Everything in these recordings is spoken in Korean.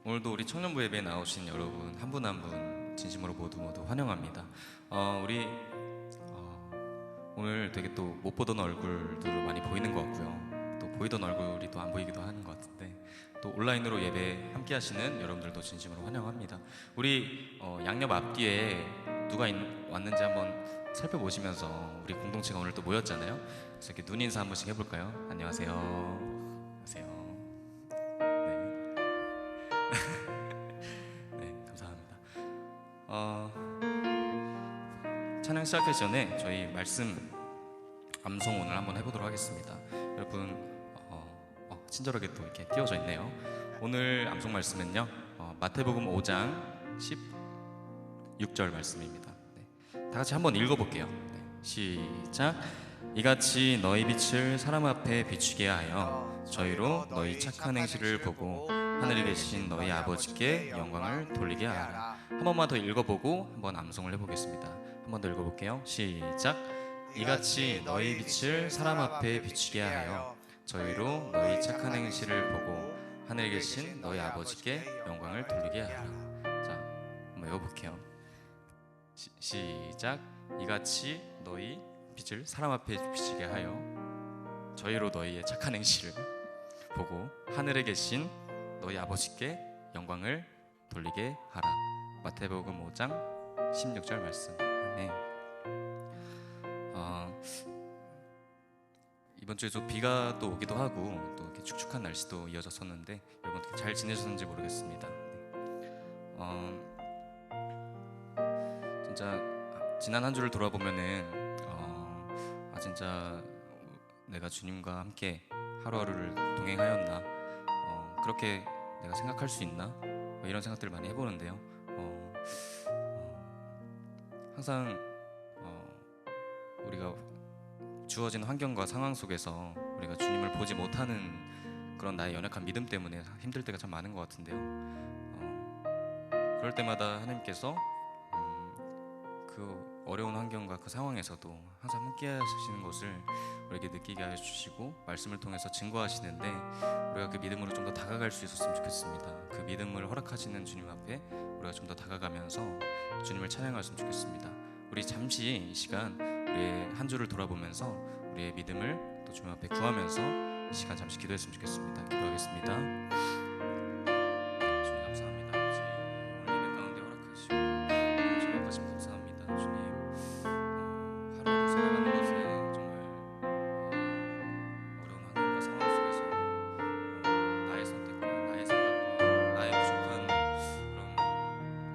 오늘도 우리 청년부 예배에 나오신 여러분 한 분 한 분 진심으로 모두 환영합니다. 우리 오늘 되게 또 못 보던 얼굴들로 많이 보이는 것 같고요. 또 보이던 얼굴이 또 안 보이기도 하는 것 같은데, 또 온라인으로 예배 함께 하시는 여러분들도 진심으로 환영합니다. 우리 양옆 앞뒤에 누가 왔는지 한번 살펴보시면서 우리 공동체가 오늘 또 모였잖아요. 그래서 이렇게 눈 인사 한 번씩 해볼까요? 안녕하세요. 안녕하세요. 네, 감사합니다. 찬양 시작하기 전에 저희 말씀 암송 오늘 한번 해보도록 하겠습니다. 여러분 친절하게 또 이렇게 띄워져 있네요. 오늘 암송 말씀은요, 마태복음 5장 16절 말씀입니다. 네, 다 같이 한번 읽어볼게요. 네, 시작. 이같이 너희 빛을 사람 앞에 비추게 하여 저희로 너희 착한 행실을 보고 하늘에 계신 너희 아버지께 영광을 돌리게 하라. 한 번만 더 읽어보고 한번 암송을 해보겠습니다. 한 번 더 읽어볼게요. 시작. 이같이 너희 빛을 사람 앞에 비추게 하여 저희로 너희 착한 행실을 보고 하늘에 계신 너희 아버지께 영광을 돌리게 하라. 자, 한번 읽어볼게요. 시작. 이같이 너희 빛을 사람 앞에 비추게 하여 저희로 너희의 착한 행실을 보고 하늘에 계신 너희 아버지께 영광을 돌리게 하라. 마태복음 5장 16절 말씀. 네. 이번 주에 좀 비가 또 오기도 하고 또 이렇게 축축한 날씨도 이어졌었는데 여러분 어떻게 잘 지내셨는지 모르겠습니다. 네. 진짜 지난 한 주를 돌아보면은 진짜 내가 주님과 함께 하루하루를 동행하였나, 그렇게 내가 생각할 수 있나, 이런 생각들을 많이 해보는데요. 항상 우리가 주어진 환경과 상황 속에서 우리가 주님을 보지 못하는 그런 나의 연약한 믿음 때문에 힘들 때가 참 많은 것 같은데요. 그럴 때마다 하나님께서 그 어려운 환경과 그 상황에서도 항상 함께 하시는 것을 우리에게 느끼게 해주시고 말씀을 통해서 증거하시는데, 우리가 그 믿음으로 좀 더 다가갈 수 있었으면 좋겠습니다. 그 믿음을 허락하시는 주님 앞에 우리가 좀 더 다가가면서 주님을 찬양했으면 좋겠습니다. 우리 잠시 이 시간 우리의 한 주를 돌아보면서 우리의 믿음을 또 주님 앞에 구하면서 이 시간 잠시 기도했으면 좋겠습니다. 기도하겠습니다. 주님 감사합니다. 아버지, 오늘 예배 가운데 허락하시고 저녁까지 감사합니다. 주님, 하루하루 살아가는 것에 정말 어려운 환경과 상황 속에서 나의 선택과 나의 생각과 나의 부족한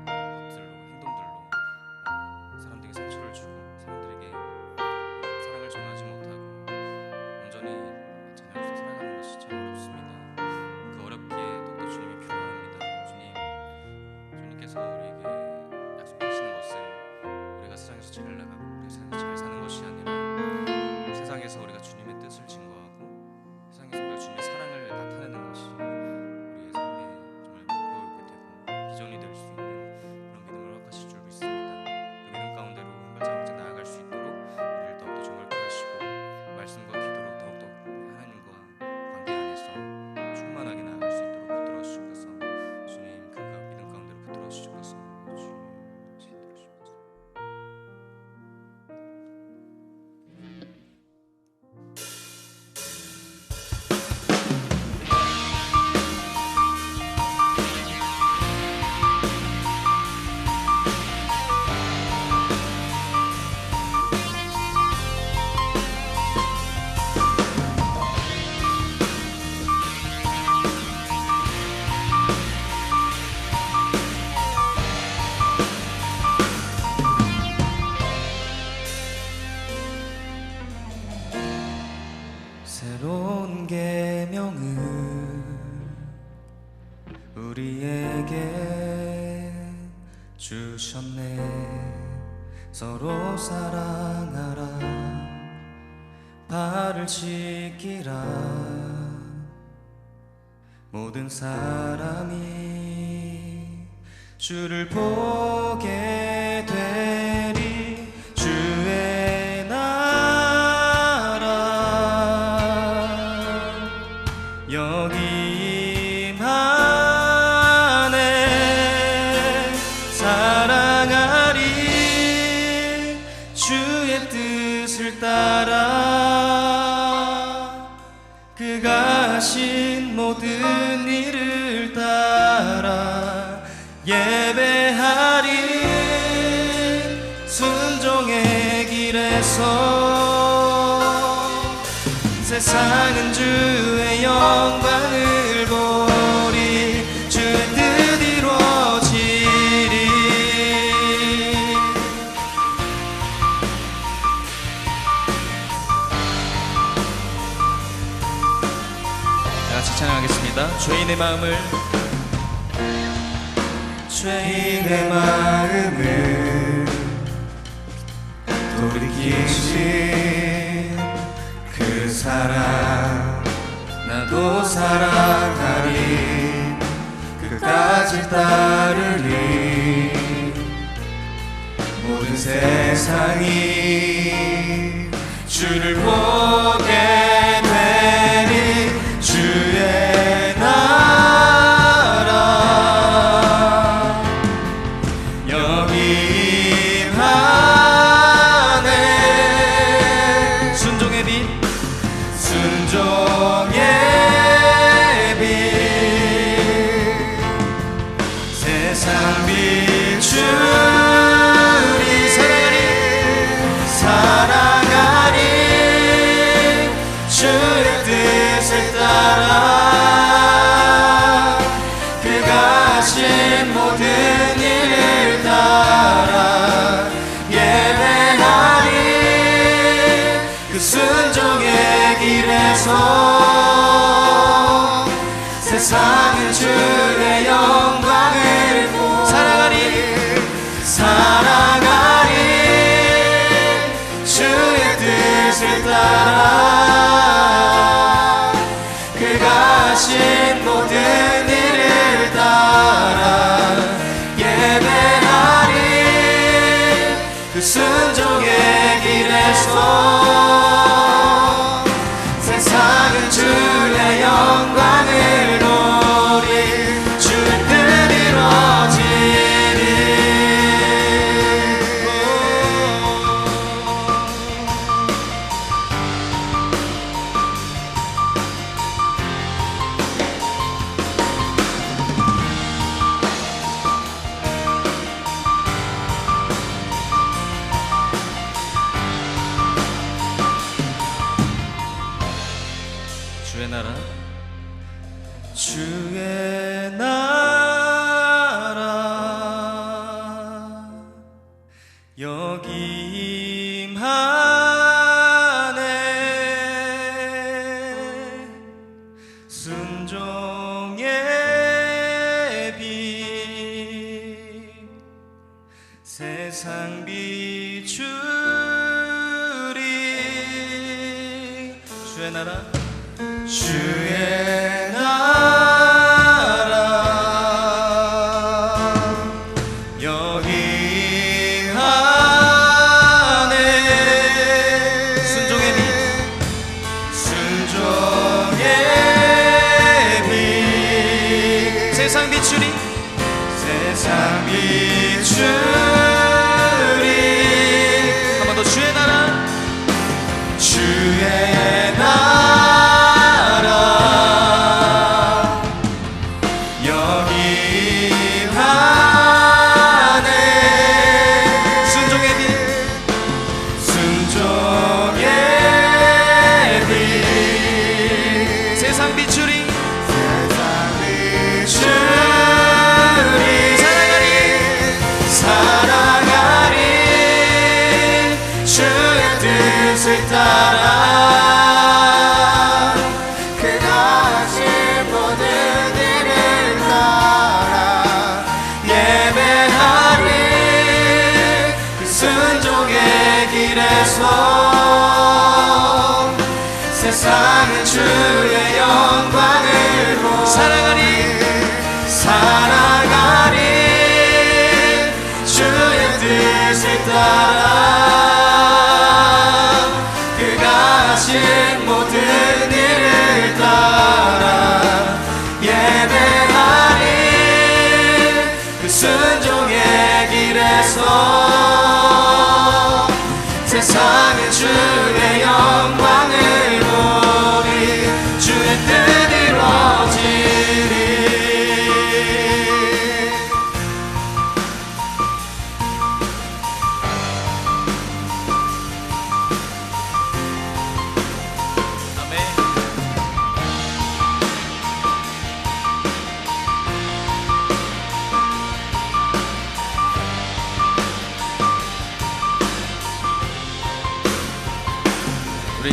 그런 것들로, 행동들로 사람들에게 상처를 주고 사람들에게 사랑을 전하지 못하고 온전히 자녀로서 살아가는 것이 참 어렵습니다. 그 어렵기에 또 주님이 필요합니다. 주님께서 우리에게 약속하시는 것은 우리가 세상에서 잘 나가고 우리가 세상에서 잘 사는 것이 아니라 세상에서 우리가 주님의 뜻을 증거하고 세상에서 우리가 주님의 사랑을 나타내는 것이 우리의 삶의 정말 목표가 되고 비전이 될 수 있는 그런 믿음을 허락하실 줄 믿습니다. 그 믿음 가운데로 한 발짝 나아갈 수 있도록 우리를 더욱더 정결케 하시고 말씀과 기도로 더욱더 하나님과 관계 안에서 충만하게 나아갈 수 있도록 붙들어 주셔서 주님, 그 믿음 가운데로 붙들어 주셔서 주님 붙들어 주셔서 새로운 계명을 우리에게 주셨네. 서로 사랑하라, 발을 지키라. 모든 사람이 주를 보게 되리. 주의 나라 여기 임하 하신 모든 일을 따라 예배하리. 순종의 길에서 세상은 주의 영광을 보리. 주의 뜻 이루어지리. 다 같이 찬양하겠습니다. 죄인의 마음을 돌이키신 그 사랑 나도 사랑하리. 끝까지 따르리. 모든 세상이 주를 보게 되리. 주의 나라 여기 임하네. 순종의 빛 순종의 빛 세상 비추리. 사랑하리. 주의 뜻을 따라 그가 하신 모든 일을 따라 예배하리. 그 순종의 길에서 세상은 주의 영광을 사랑하리. 사랑하리. 주의 뜻을 따라 그가 하신 모든 일을 따라 예배하리. 그 순종의 길에서 세상은 주의 영광을 보리. 주의 뜻 이루어지리. 주의 나라 주의 나라 여기 임하네. 순종의 빛 세상 비추리. 주의 나라 주의 나라 여기 임하네. 순종의 빛 순종의 빛 세상 비추리. 세상 비추리. 한 번 더 주의 나라 주의 나라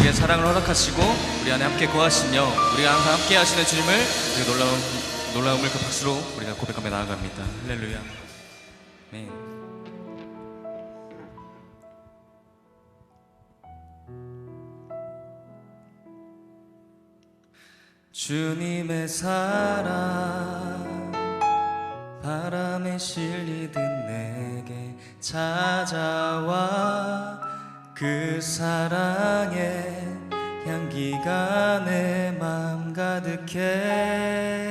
우리의 사랑을 허락하시고 우리 안에 함께 거하시며 우리가 항상 함께 하시는 주님을 우리가 놀라움을 그 박수로 우리가 고백하며 나아갑니다. 할렐루야. 아멘. 주님의 사랑 바람에 실리듯 내게 찾아와 그 사랑의 향기가 내 맘 가득해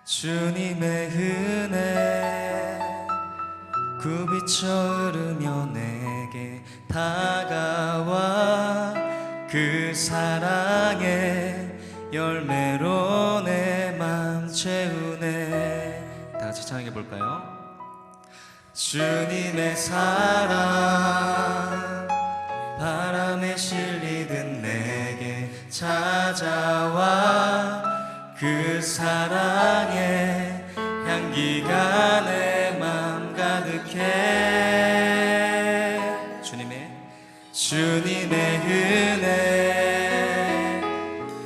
주님의 은혜 굽이쳐 흐르며 내게 다가와 그 사랑의 열매로 내 맘 채우네. 다 같이 찬양해 볼까요? 주님의 사랑 바람에 실리듯 내게 찾아와 그 사랑의 향기가 내 맘 가득해 주님의 은혜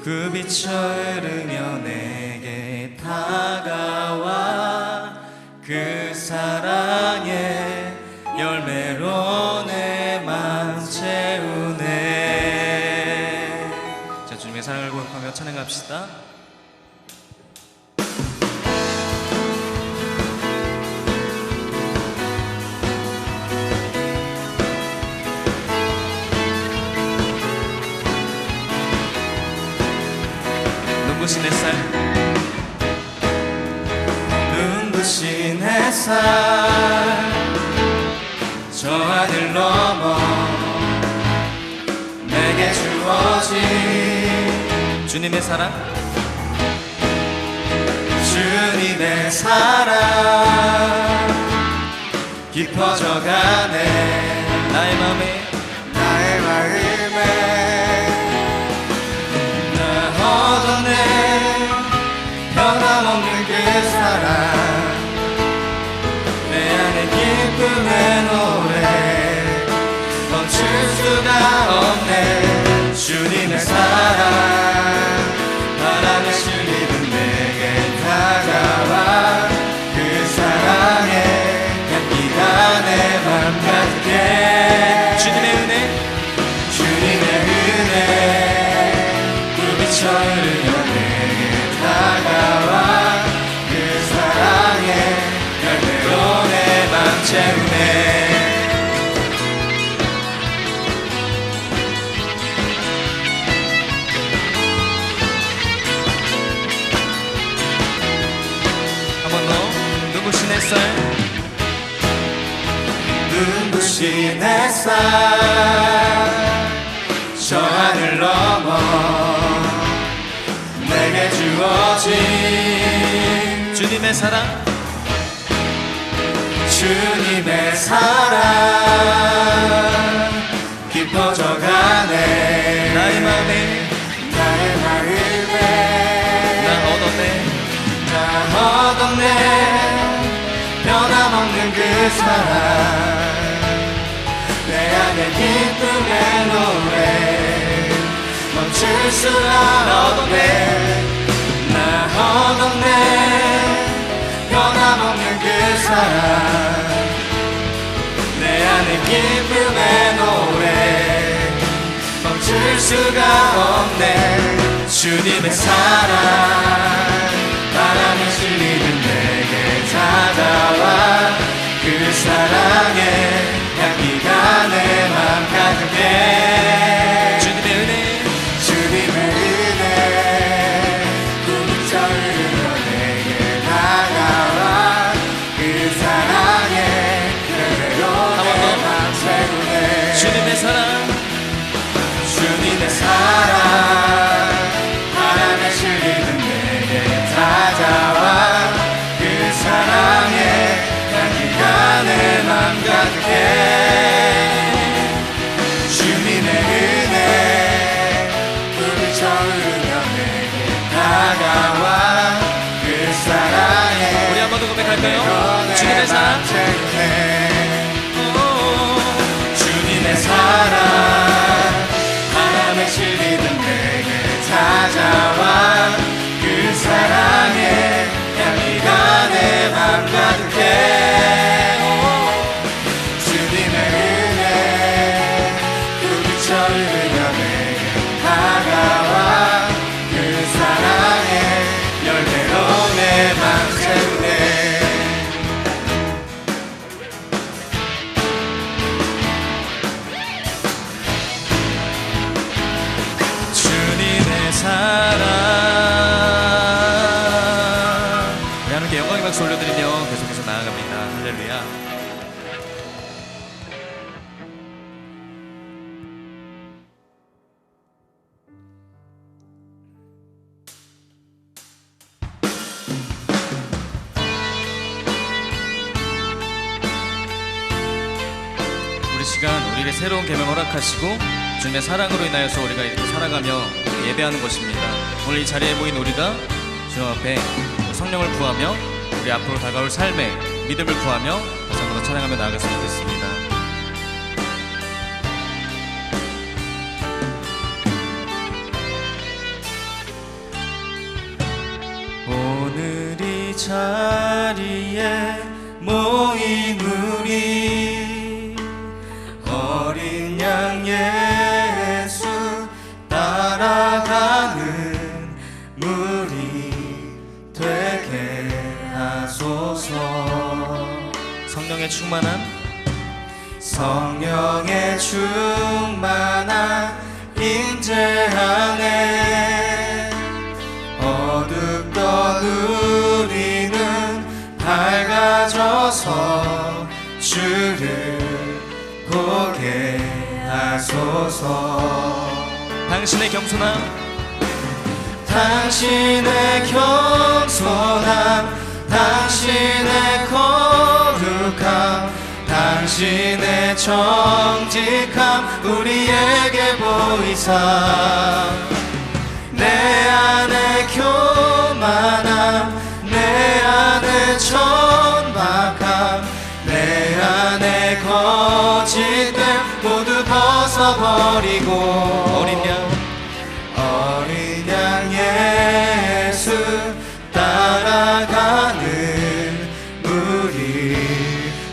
굽이쳐 흐르며 내게 다가와 그 사랑의 열매로 내 맘 채우네. 자, 주님의 사랑을 고백하며 찬양합시다. 눈부신 햇살 눈부신 햇살 저 하늘 넘어 내게 주어진 주님의 사랑 깊어져가네 나의 마음에 변함없는 그 사랑 내 안에 기쁨의 노래 멈출 수가 없네 주님의 사랑 바람에 실리듯 내게 다가와 그 사랑의 향기가 내 맘 가득해 주님의 은혜 굽이쳐 흐르며 내게 다가와 그 사랑의 열매로 내 맘 채우네 한 번 더 눈부신 햇살 저 하늘 넘어 내게 주어진 주님의 사랑 깊어져가네 나의 마음에 나 얻었네 변함없는 그 사랑 내 안에 기쁨의 노래 멈출 수가 없네 나 얻었네 변함없는 그 사랑 내 안에 기쁨의 노래 멈출 수가 없네 주님의 사랑 바람에 실리는 내게 찾아와 그 사랑의 향기가 내 맘 가득해 주님의 은혜 굽이쳐 흐르며 내게 다가와 그 사랑의 열매로 내 맘 채우네 주님의 사랑 바람에 실리는 내게 찾아와 그 사랑의 향기가 내 맘 가득해 주님의 은혜 굽이쳐 흐르며 내게 다가와 그 사랑의 우리 한 번 더 고백할까요? 주님의 사랑 주님의 사랑 시간 우리에게 새로운 계명 허락하시고 주님의 사랑으로 인하여서 우리가 이렇게 살아가며 예배하는 것입니다. 오늘 이 자리에 모인 우리가 주님 앞에 성령을 구하며 우리 앞으로 다가올 삶에 믿음을 구하며 다시 한 번 더 찬양하며 나아갔으면 좋겠습니다. 오늘 이 자리에 모인 우리 어린 양 예수 따라가는 무리 되게 하소서. 성령의 충만한 성령의 충만한 임재 안에 어둡던 우리는 밝아져서 주를 보게 하소서. 당신의 겸손함 당신의 겸손함 당신의 거룩함 당신의 정직함 우리에게 보이사 내 안에 교만함 내 안에 천박함 내 안에 거짓됨 모두 벗어버리고 어린 양 예수 따라가는 우리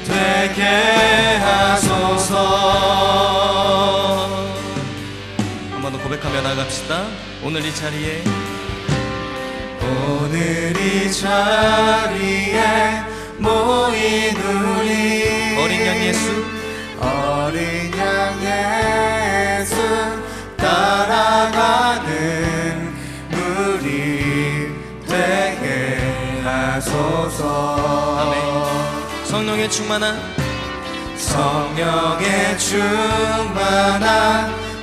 되게 하소서. 한 번 더 고백하며 나갑시다. 오늘 이 자리에 모인 우리 어린 양 예수 어린 양 예수 따라가는 우리 되게 하소서. 아멘. 성령의 충만한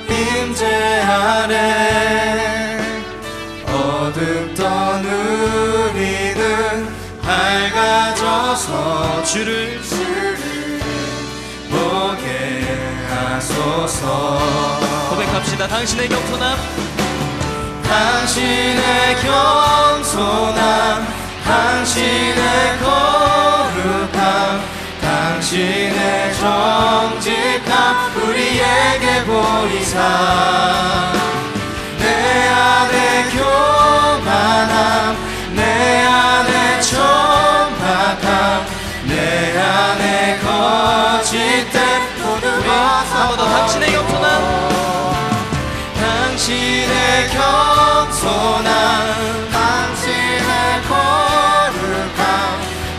임재 안에 어둡던 우리는 밝아져서 주를 보게 하소서. 고백합시다. 당신의 겸손함 당신의 겸손함 당신의 거룩함 당신의 정직함 우리에게 보이사 내 안에 교만함 내 안에 천박함 내 안에 거짓됨 모두 한 번 더 당신의 겸손함 당신의 겸손함 당신의 거룩함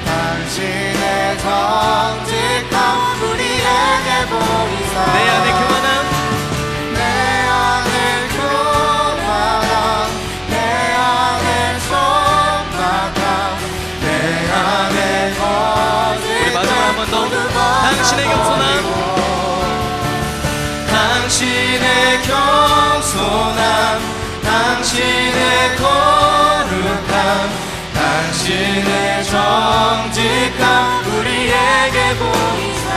당신의 정직함 우리에게 보이사 내 안에 교만함 내 안에 교만함 내 안에 천박함 내 안에 거짓됨 우리 마지막 한 번 더 당신의 겸손함 당신의 겸손함 당신의 거룩함 당신의 정직함 우리에게 보이사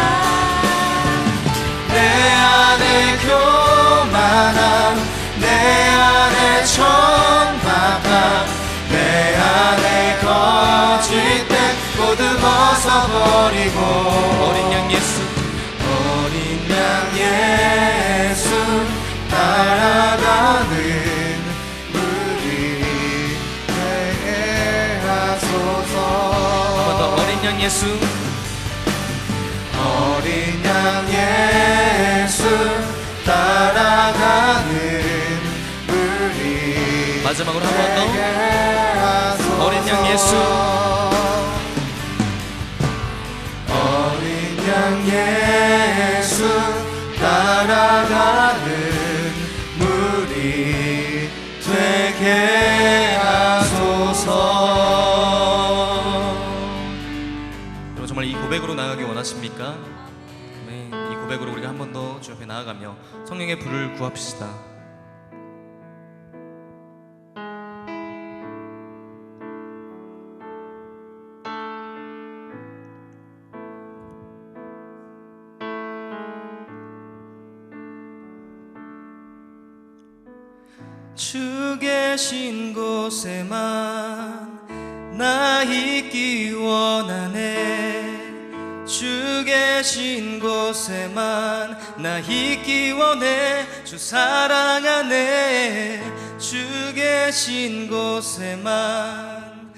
내 안에 교만함 내 안에 천박함 내 안에 거짓됨 모두 벗어버리고 어린 양 예수 어린 양 예수 따라가는 우리 되게 하소서. 한 번 더 어린 양 예수 어린 양 예수 따라가는 우리 마지막으로 한 번 더 되게 하소서. 어린 양 예수 어린 양 예수 따라가는 무리 되게 하소서. 여러분 정말 이 고백으로 나아가기 원하십니까? 네, 이 고백으로 우리가 한 번 더 주 앞에 나아가며 성령의 불을 구합시다. 주 계신 곳에만 나 있기 원하네. 주 계신 곳에만 나 있기 원해. 주 사랑하네. 주 계신 곳에만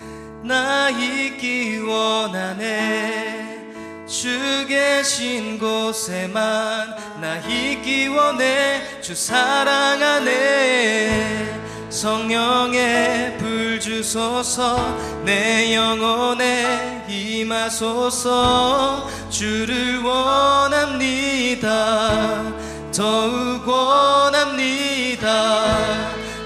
나 있기 원하네. 주 계신 곳에만 나 있기 원해. 주 사랑하네. 성령의 불 주소서 내 영혼에 임하소서. 주를 원합니다. 더욱 원합니다.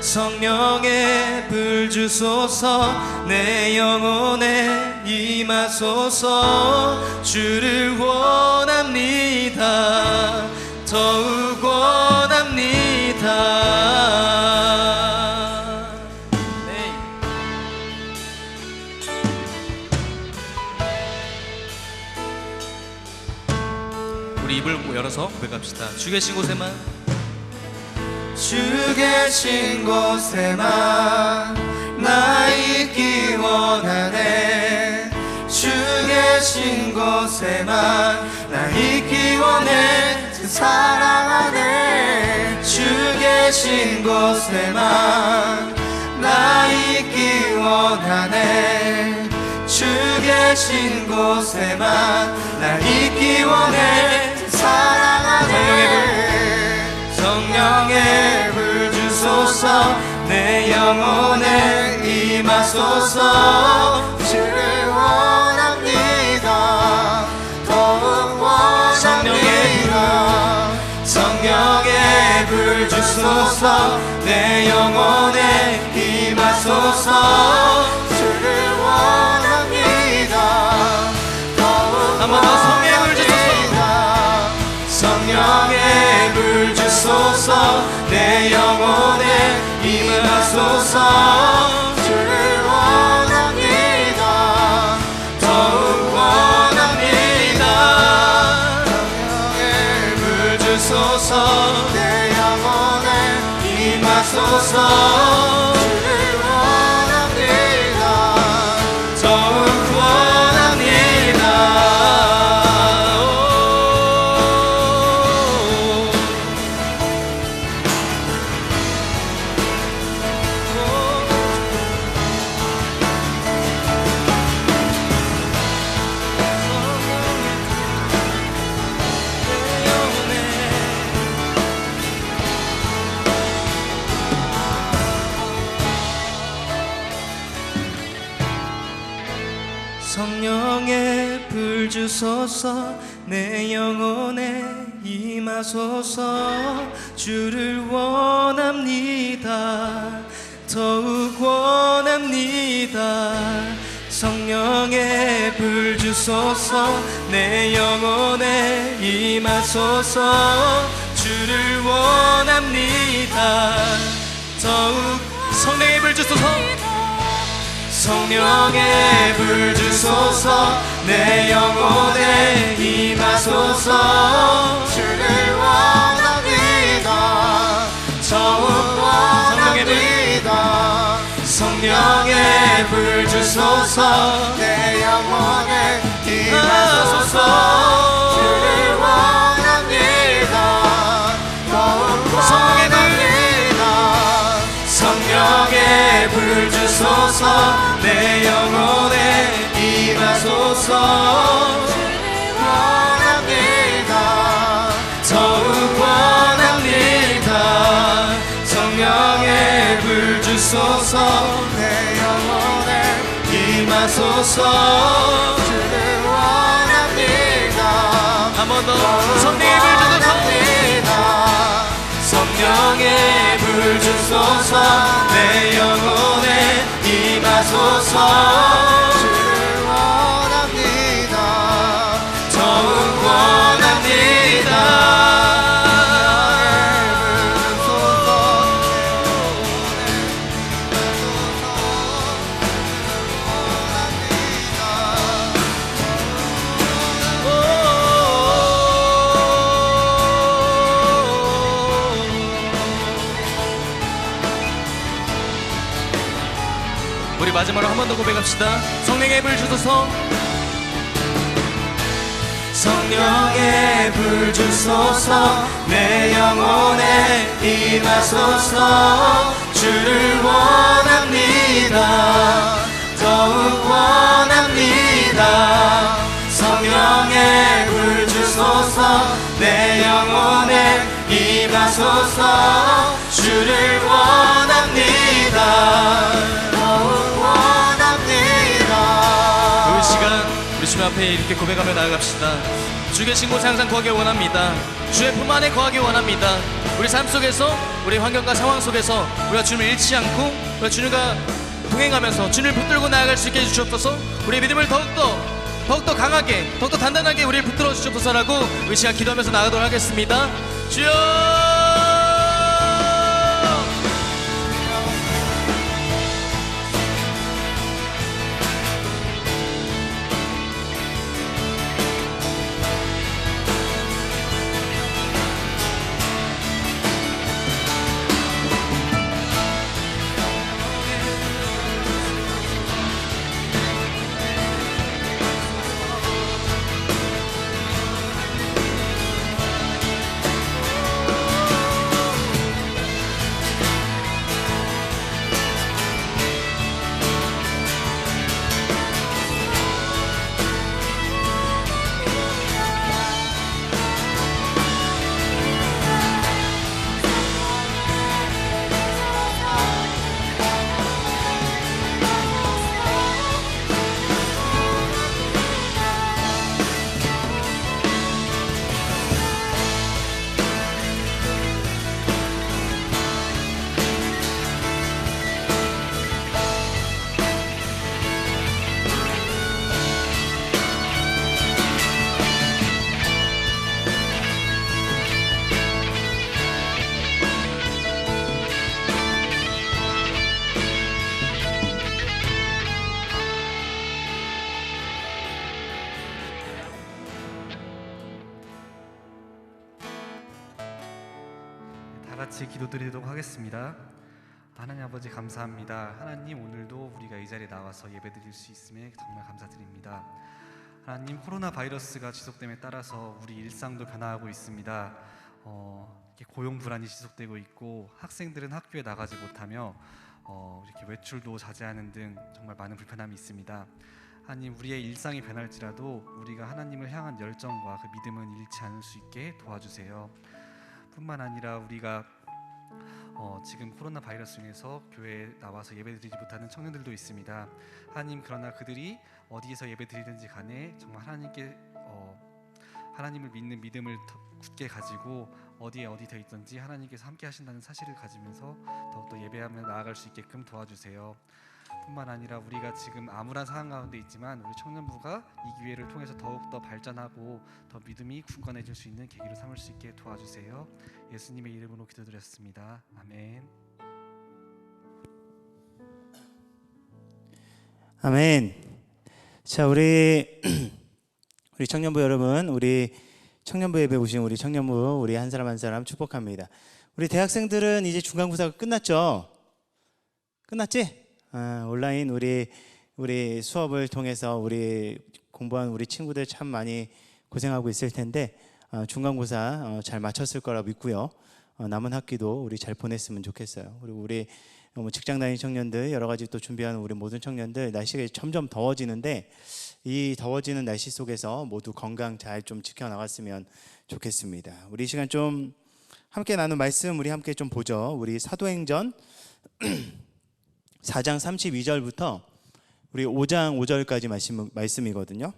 성령의 불 주소서 내 영혼에 임하소서. 주를 원합니다. 더욱 원합니다. 네. 우리 입을 열어서 고백합시다. 주 계신 곳에만, 주 계신 곳에만 나 있기 원하네. 주 계신 곳에만 나 있기 원해. 주 사랑하네. 주 계신 곳에만 나 있기 원하네. 주 계신 곳에만 나 있기 원해. 주 사랑하네. 성령의 불 주소서 내 영혼에 임하소서. 주를 원합니다. 더욱 원합니다. 성령의 불 주소서 내 영혼에 임하소서. 주를 원합니다. 더욱 한 번 더 성령의 불 주소서. 성령의 불 주소서 내 영혼에 임하소서. 주를 원합니다. 더욱 원합니다. 성령의 불 주소서 내 영혼에 임하소서. 주를 원합니다. 더욱 원합니다. 성령의 불 주소서 내 영혼에 임하소서. 주를 원합니다. 더욱 원합니다. 성령의 불 주소서 내 영혼에 임하소서. 주를 원합니다. 더욱 성령의 불 주소서. 성령의 불 주소서 내 영혼에 임하소서. 주를 원합니다. 더욱 원합니다. 성령의 불 주소서 내 영혼에 임하소서. 주를 원합니다. 더욱 원합니다. 성령의 불 주소서 내 영혼에 임하소서. 주를 원합니다. 더욱 원합니다. 성령의 불 주소서 내 영혼에 임하소서. 주를 원합니다. 한 번 더 성령의 불 주소서. 성령의 불 주소서 내 영혼에 임하소서. 주를 원합니다. 더욱 원합니다. 우리 마지막으로 한 번 더 고백합시다. 성령의 불 주소서. 성령의 불 주소서. 내 영혼에 임하소서. 주를 원합니다. 더욱 원합니다. 성령의 불 주소서. 내 영혼에 임하소서. 주를 원합니다. 더욱 원합니다. 그 시간 우리 주님 앞에 이렇게 고백하며 나아갑시다. 주 계신 곳에 항상 거하길 원합니다. 주의 품 안에 거하길 원합니다. 우리 삶 속에서, 우리 환경과 상황 속에서 우리가 주님을 잃지 않고 우리가 주님과 동행하면서 주님을 붙들고 나아갈 수 있게 해주시옵소서. 우리의 믿음을 더욱더 강하게, 더욱더 단단하게 우리를 붙들어 주시옵소서라고 우리 시간 기도하면서 나가도록 하겠습니다. 주여! 같이 기도드리도록 하겠습니다. 하나님 아버지 감사합니다. 하나님 오늘도 우리가 이 자리에 나와서 예배드릴 수 있음에 정말 감사드립니다. 하나님 코로나 바이러스가 지속됨에 따라서 우리 일상도 변화하고 있습니다. 고용 불안이 지속되고 있고 학생들은 학교에 나가지 못하며 이렇게 외출도 자제하는 등 정말 많은 불편함이 있습니다. 하나님 우리의 일상이 변할지라도 우리가 하나님을 향한 열정과 그 믿음은 잃지 않을 수 있게 도와주세요. 뿐만 아니라 우리가 지금 코로나 바이러스로 인해서 교회에 나와서 예배드리지 못하는 청년들도 있습니다. 하나님 그러나 그들이 어디에서 예배드리든지 간에 정말 하나님을 믿는 믿음을 굳게 가지고 어디 더 있든지 하나님께서 함께 하신다는 사실을 가지면서 더욱더 예배하며 나아갈 수 있게끔 도와주세요. 뿐만 아니라 우리가 지금 암울한 상황 가운데 있지만 우리 청년부가 이 기회를 통해서 더욱더 발전하고 더 믿음이 굳건해질 수 있는 계기로 삼을 수 있게 도와주세요. 예수님의 이름으로 기도드렸습니다. 아멘. 아멘. 자, 우리 청년부 여러분, 우리 청년부 예배 오신 우리 청년부 우리 한 사람 한 사람 축복합니다. 우리 대학생들은 이제 중간고사가 끝났죠? 끝났지? 온라인 우리 수업을 통해서 우리 공부한 우리 친구들 참 많이 고생하고 있을 텐데 중간고사 잘 마쳤을 거라 믿고요. 남은 학기도 우리 잘 보냈으면 좋겠어요. 그리고 우리 직장 다니는 청년들 여러 가지 또 준비하는 우리 모든 청년들 날씨가 점점 더워지는데 이 더워지는 날씨 속에서 모두 건강 잘 좀 지켜나갔으면 좋겠습니다. 우리 이 시간 좀 함께 나눈 말씀 우리 함께 좀 보죠. 우리 사도행전 4장 32절부터 우리 5장 5절까지 말씀이거든요.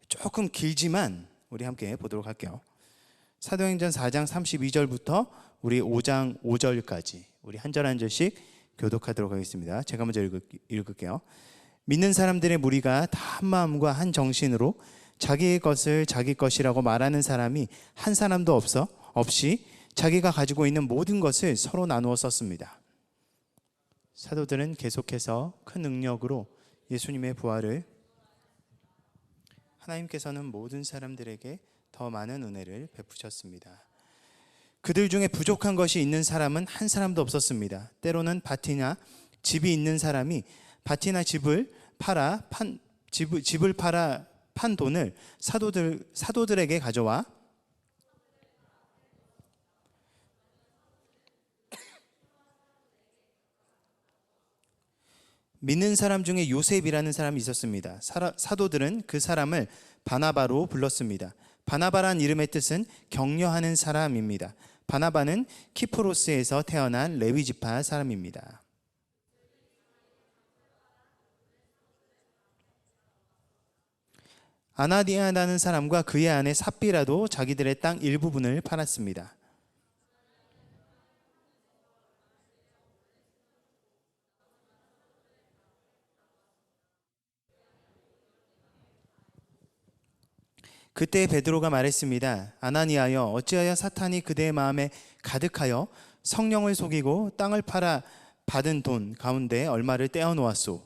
조금 길지만 우리 함께 보도록 할게요. 사도행전 4장 32절부터 우리 5장 5절까지 우리 한 절 한 절씩 교독하도록 하겠습니다. 제가 먼저 읽을게요. 믿는 사람들의 무리가 다 한 마음과 한 정신으로 자기의 것을 자기 것이라고 말하는 사람이 한 사람도 없이 자기가 가지고 있는 모든 것을 서로 나누어 썼습니다. 사도들은 계속해서 큰 능력으로 예수님의 부활을 하나님께서는 모든 사람들에게 더 많은 은혜를 베푸셨습니다. 그들 중에 부족한 것이 있는 사람은 한 사람도 없었습니다. 때로는 밭이나 집이 있는 사람이 밭이나 집을 팔아 판 돈을 사도들에게 가져와 믿는 사람 중에 요셉이라는 사람이 있었습니다. 사도들은 그 사람을 바나바로 불렀습니다. 바나바란 이름의 뜻은 격려하는 사람입니다. 바나바는 키프로스에서 태어난 레위 지파 사람입니다. 아나니아라는 사람과 그의 아내 삽비라도 자기들의 땅 일부분을 팔았습니다. 그때 베드로가 말했습니다. 아나니아여, 어찌하여 사탄이 그대의 마음에 가득하여 성령을 속이고 땅을 팔아 받은 돈 가운데 얼마를 떼어 놓았소?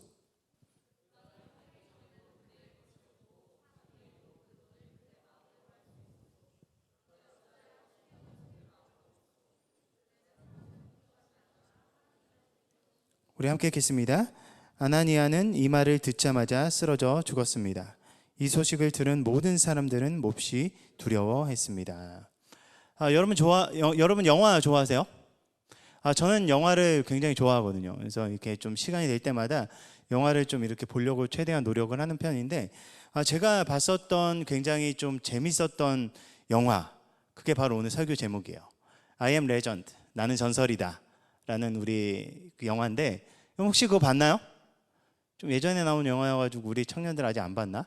우리 함께 읽겠습니다. 아나니아는 이 말을 듣자마자 쓰러져 죽었습니다. 이 소식을 들은 모든 사람들은 몹시 두려워했습니다. 여러분 영화 좋아하세요? 저는 영화를 굉장히 좋아하거든요. 그래서 이렇게 좀 시간이 될 때마다 영화를 좀 이렇게 보려고 최대한 노력을 하는 편인데, 제가 봤었던 굉장히 좀 재밌었던 영화, 그게 바로 오늘 설교 제목이에요. I am legend, 나는 전설이다 라는 우리 그 영화인데, 혹시 그거 봤나요? 좀 예전에 나온 영화여가지고 우리 청년들 아직 안 봤나?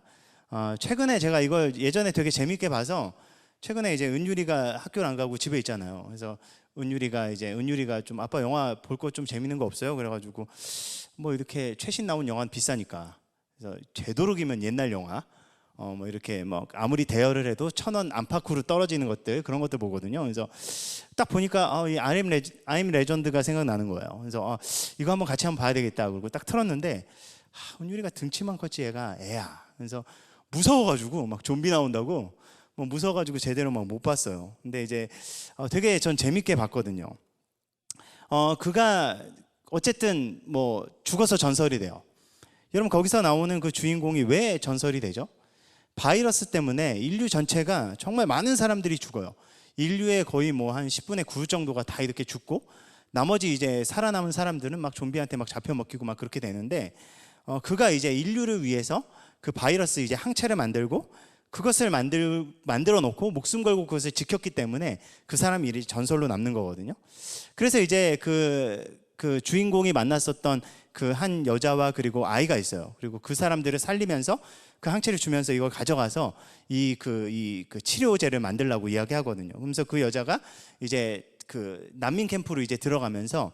최근에 제가 이걸 예전에 되게 재밌게 봐서, 최근에 이제 은율이가 학교를 안 가고 집에 있잖아요. 그래서 은율이가 좀 아빠 영화 볼 거 좀 재밌는 거 없어요? 그래가지고 뭐 이렇게 최신 나온 영화는 비싸니까, 그래서 되도록이면 옛날 영화, 뭐 이렇게 뭐 아무리 대여를 해도 1,000원 안팎으로 떨어지는 것들, 그런 것들 보거든요. 그래서 딱 보니까 이 I am 레전드가 생각나는 거예요. 그래서 이거 한번 같이 한번 봐야 되겠다. 그리고 딱 틀었는데, 은율이가 등치만 컸지 얘가 애야. 그래서 무서워가지고 막 좀비 나온다고 뭐 무서워가지고 제대로 막 못 봤어요. 근데 이제 되게 전 재밌게 봤거든요. 그가 어쨌든 뭐 죽어서 전설이 돼요. 여러분, 거기서 나오는 그 주인공이 왜 전설이 되죠? 바이러스 때문에 인류 전체가 정말 많은 사람들이 죽어요. 인류의 거의 뭐 한 10분의 9 정도가 다 이렇게 죽고, 나머지 이제 살아남은 사람들은 막 좀비한테 막 잡혀 먹히고 막 그렇게 되는데, 그가 이제 인류를 위해서 그 바이러스 이제 항체를 만들고 그것을 만들어 놓고 목숨 걸고 그것을 지켰기 때문에 그 사람이 이제 전설로 남는 거거든요. 그래서 이제 그 주인공이 만났었던 그 한 여자와 그리고 아이가 있어요. 그리고 그 사람들을 살리면서 그 항체를 주면서 이걸 가져가서 그 치료제를 만들라고 이야기하거든요. 그러면서 그 여자가 이제 그 난민 캠프로 이제 들어가면서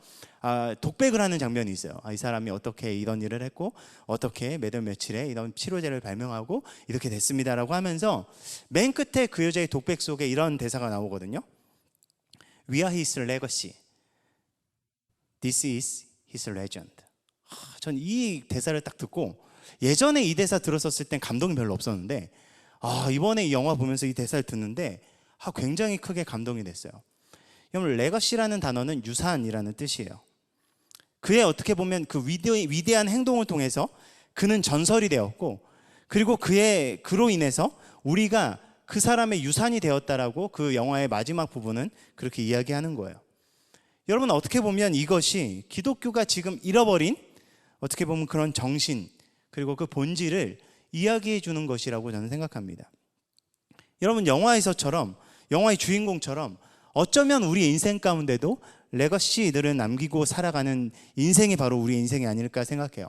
독백을 하는 장면이 있어요. 이 사람이 어떻게 이런 일을 했고, 어떻게 몇 월 며칠에 이런 치료제를 발명하고 이렇게 됐습니다라고 하면서, 맨 끝에 그 여자의 독백 속에 이런 대사가 나오거든요. We are his legacy. This is his legend. 전 이 대사를 딱 듣고, 예전에 이 대사 들었었을 땐 감동이 별로 없었는데, 이번에 이 영화 보면서 이 대사를 듣는데 굉장히 크게 감동이 됐어요. 여러분, 레거시라는 단어는 유산이라는 뜻이에요. 그의 어떻게 보면 그 위대한 행동을 통해서 그는 전설이 되었고, 그리고 그로 인해서 우리가 그 사람의 유산이 되었다라고 그 영화의 마지막 부분은 그렇게 이야기하는 거예요. 여러분, 어떻게 보면 이것이 기독교가 지금 잃어버린 어떻게 보면 그런 정신, 그리고 그 본질을 이야기해 주는 것이라고 저는 생각합니다. 여러분, 영화의 주인공처럼 어쩌면 우리 인생 가운데도 레거시들을 남기고 살아가는 인생이 바로 우리 인생이 아닐까 생각해요.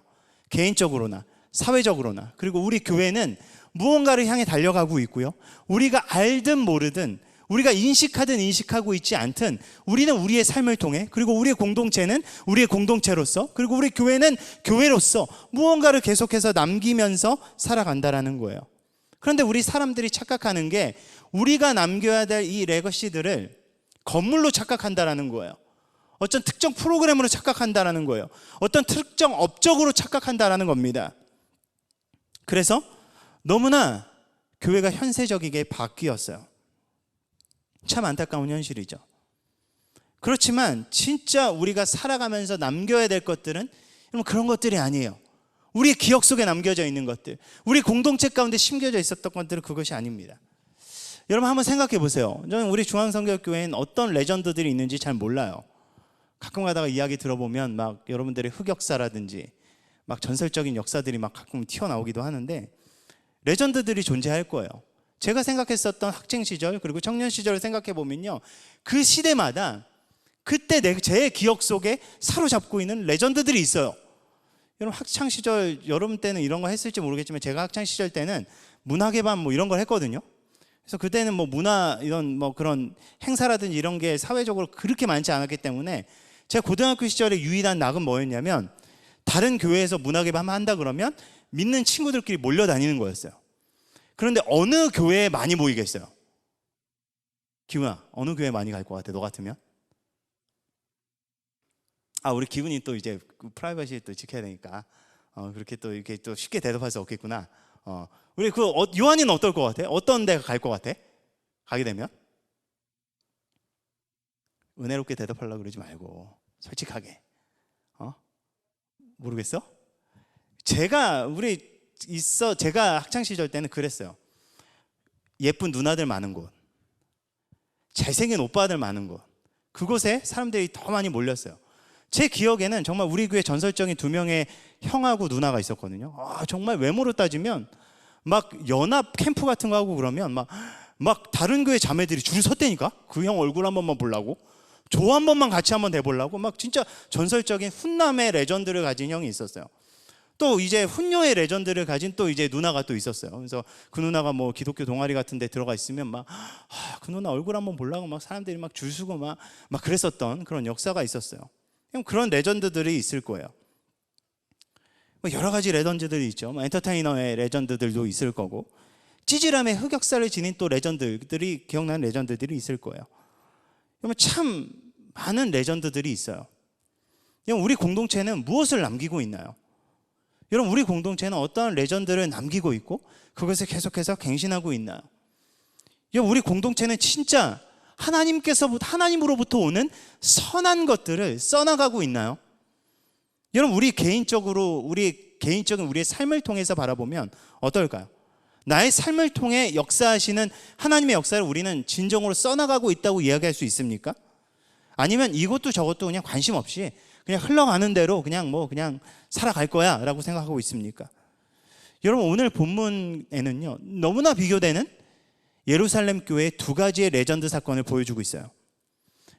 개인적으로나 사회적으로나, 그리고 우리 교회는 무언가를 향해 달려가고 있고요. 우리가 알든 모르든, 우리가 인식하든 인식하고 있지 않든, 우리는 우리의 삶을 통해, 그리고 우리의 공동체는 우리의 공동체로서, 그리고 우리 교회는 교회로서 무언가를 계속해서 남기면서 살아간다라는 거예요. 그런데 우리 사람들이 착각하는 게, 우리가 남겨야 될 이 레거시들을 건물로 착각한다라는 거예요. 어떤 특정 프로그램으로 착각한다라는 거예요. 어떤 특정 업적으로 착각한다라는 겁니다. 그래서 너무나 교회가 현세적이게 바뀌었어요. 참 안타까운 현실이죠. 그렇지만 진짜 우리가 살아가면서 남겨야 될 것들은 그런 것들이 아니에요. 우리 기억 속에 남겨져 있는 것들, 우리 공동체 가운데 심겨져 있었던 것들은 그것이 아닙니다. 여러분 한번 생각해 보세요. 저는 우리 중앙성결교회엔 어떤 레전드들이 있는지 잘 몰라요. 가끔 가다가 이야기 들어보면 막 여러분들의 흑역사라든지 막 전설적인 역사들이 막 가끔 튀어나오기도 하는데 레전드들이 존재할 거예요. 제가 생각했었던 학창 시절 그리고 청년 시절을 생각해 보면요, 그 시대마다 그때 제 기억 속에 사로잡고 있는 레전드들이 있어요. 여러분 학창 시절 여러분 때는 이런 거 했을지 모르겠지만 제가 학창 시절 때는 문학의 밤 뭐 이런 걸 했거든요. 그래서 그때는 뭐 문화 이런 뭐 그런 행사라든지 이런 게 사회적으로 그렇게 많지 않았기 때문에 제가 고등학교 시절에 유일한 낙은 뭐였냐면 다른 교회에서 문학의 밤 한다 그러면 믿는 친구들끼리 몰려다니는 거였어요. 그런데 어느 교회에 많이 모이겠어요? 기훈아, 어느 교회 많이 갈 것 같아? 너 같으면? 우리 기훈이 또 이제 프라이버시 또 지켜야 되니까 그렇게 또 이렇게 또 쉽게 대답할 수 없겠구나. 우리 요한이는 어떨 것 같아? 어떤 데가 갈 것 같아? 가게 되면? 은혜롭게 대답하려고 그러지 말고 솔직하게. 모르겠어? 제가 학창 시절 때는 그랬어요. 예쁜 누나들 많은 곳, 잘생긴 오빠들 많은 곳, 그곳에 사람들이 더 많이 몰렸어요. 제 기억에는 정말 우리 교회 전설적인 2명의 형하고 누나가 있었거든요. 정말 외모로 따지면 막 연합 캠프 같은 거 하고 그러면 막 다른 교회 자매들이 줄 섰다니까? 그 형 얼굴 한 번만 보려고, 조 한 번만 같이 한번 대보려고 막 진짜 전설적인 훈남의 레전드를 가진 형이 있었어요. 또 이제 훈녀의 레전드를 가진 또 이제 누나가 또 있었어요. 그래서 그 누나가 뭐 기독교 동아리 같은 데 들어가 있으면 그 누나 얼굴 한번 보려고 막 사람들이 막 줄 서고 막 그랬었던 그런 역사가 있었어요. 그런 레전드들이 있을 거예요. 여러 가지 레전드들이 있죠. 엔터테이너의 레전드들도 있을 거고, 찌질함의 흑역사를 지닌 또 레전드들이, 기억나는 레전드들이 있을 거예요. 참 많은 레전드들이 있어요. 우리 공동체는 무엇을 남기고 있나요? 여러분, 우리 공동체는 어떠한 레전드를 남기고 있고 그것을 계속해서 갱신하고 있나요? 우리 공동체는 진짜 하나님으로부터 오는 선한 것들을 써나가고 있나요? 여러분, 우리 개인적인 우리의 삶을 통해서 바라보면 어떨까요? 나의 삶을 통해 역사하시는 하나님의 역사를 우리는 진정으로 써나가고 있다고 이야기할 수 있습니까? 아니면 이것도 저것도 그냥 관심 없이 그냥 흘러가는 대로 그냥 살아갈 거야 라고 생각하고 있습니까? 여러분, 오늘 본문에는요, 너무나 비교되는 예루살렘 교회의 2가지의 레전드 사건을 보여주고 있어요.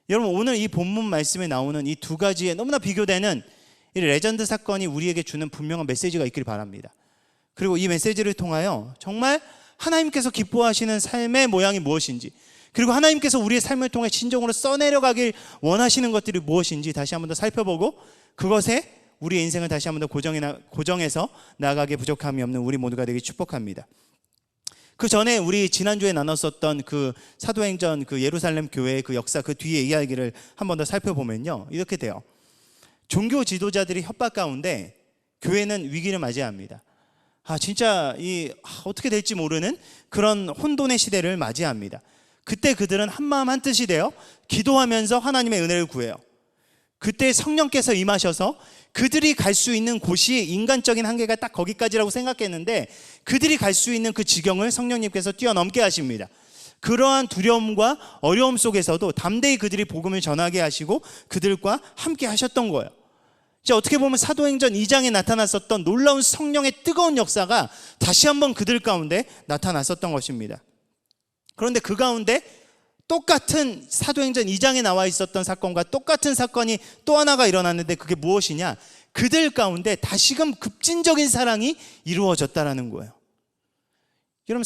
여러분, 오늘 이 본문 말씀에 나오는 이 2가지의 너무나 비교되는 이 레전드 사건이 우리에게 주는 분명한 메시지가 있길 바랍니다. 그리고 이 메시지를 통하여 정말 하나님께서 기뻐하시는 삶의 모양이 무엇인지, 그리고 하나님께서 우리의 삶을 통해 진정으로 써내려가길 원하시는 것들이 무엇인지 다시 한번 더 살펴보고, 그것에 우리의 인생을 다시 한번 더 고정해서 나아가기에 부족함이 없는 우리 모두가 되길 축복합니다. 그 전에 우리 지난주에 나눴었던 그 사도행전 그 예루살렘 교회의 그 역사, 그 뒤의 이야기를 한 번 더 살펴보면요, 이렇게 돼요. 종교 지도자들이 협박 가운데 교회는 위기를 맞이합니다. 진짜 어떻게 될지 모르는 그런 혼돈의 시대를 맞이합니다. 그때 그들은 한마음 한뜻이 되어 기도하면서 하나님의 은혜를 구해요. 그때 성령께서 임하셔서 그들이 갈 수 있는 곳이 인간적인 한계가 딱 거기까지라고 생각했는데 그들이 갈 수 있는 그 지경을 성령님께서 뛰어넘게 하십니다. 그러한 두려움과 어려움 속에서도 담대히 그들이 복음을 전하게 하시고 그들과 함께 하셨던 거예요. 어떻게 보면 사도행전 2장에 나타났었던 놀라운 성령의 뜨거운 역사가 다시 한번 그들 가운데 나타났었던 것입니다. 그런데 그 가운데 똑같은 사도행전 2장에 나와 있었던 사건과 똑같은 사건이 또 하나가 일어났는데 그게 무엇이냐? 그들 가운데 다시금 급진적인 사랑이 이루어졌다라는 거예요. 여러분,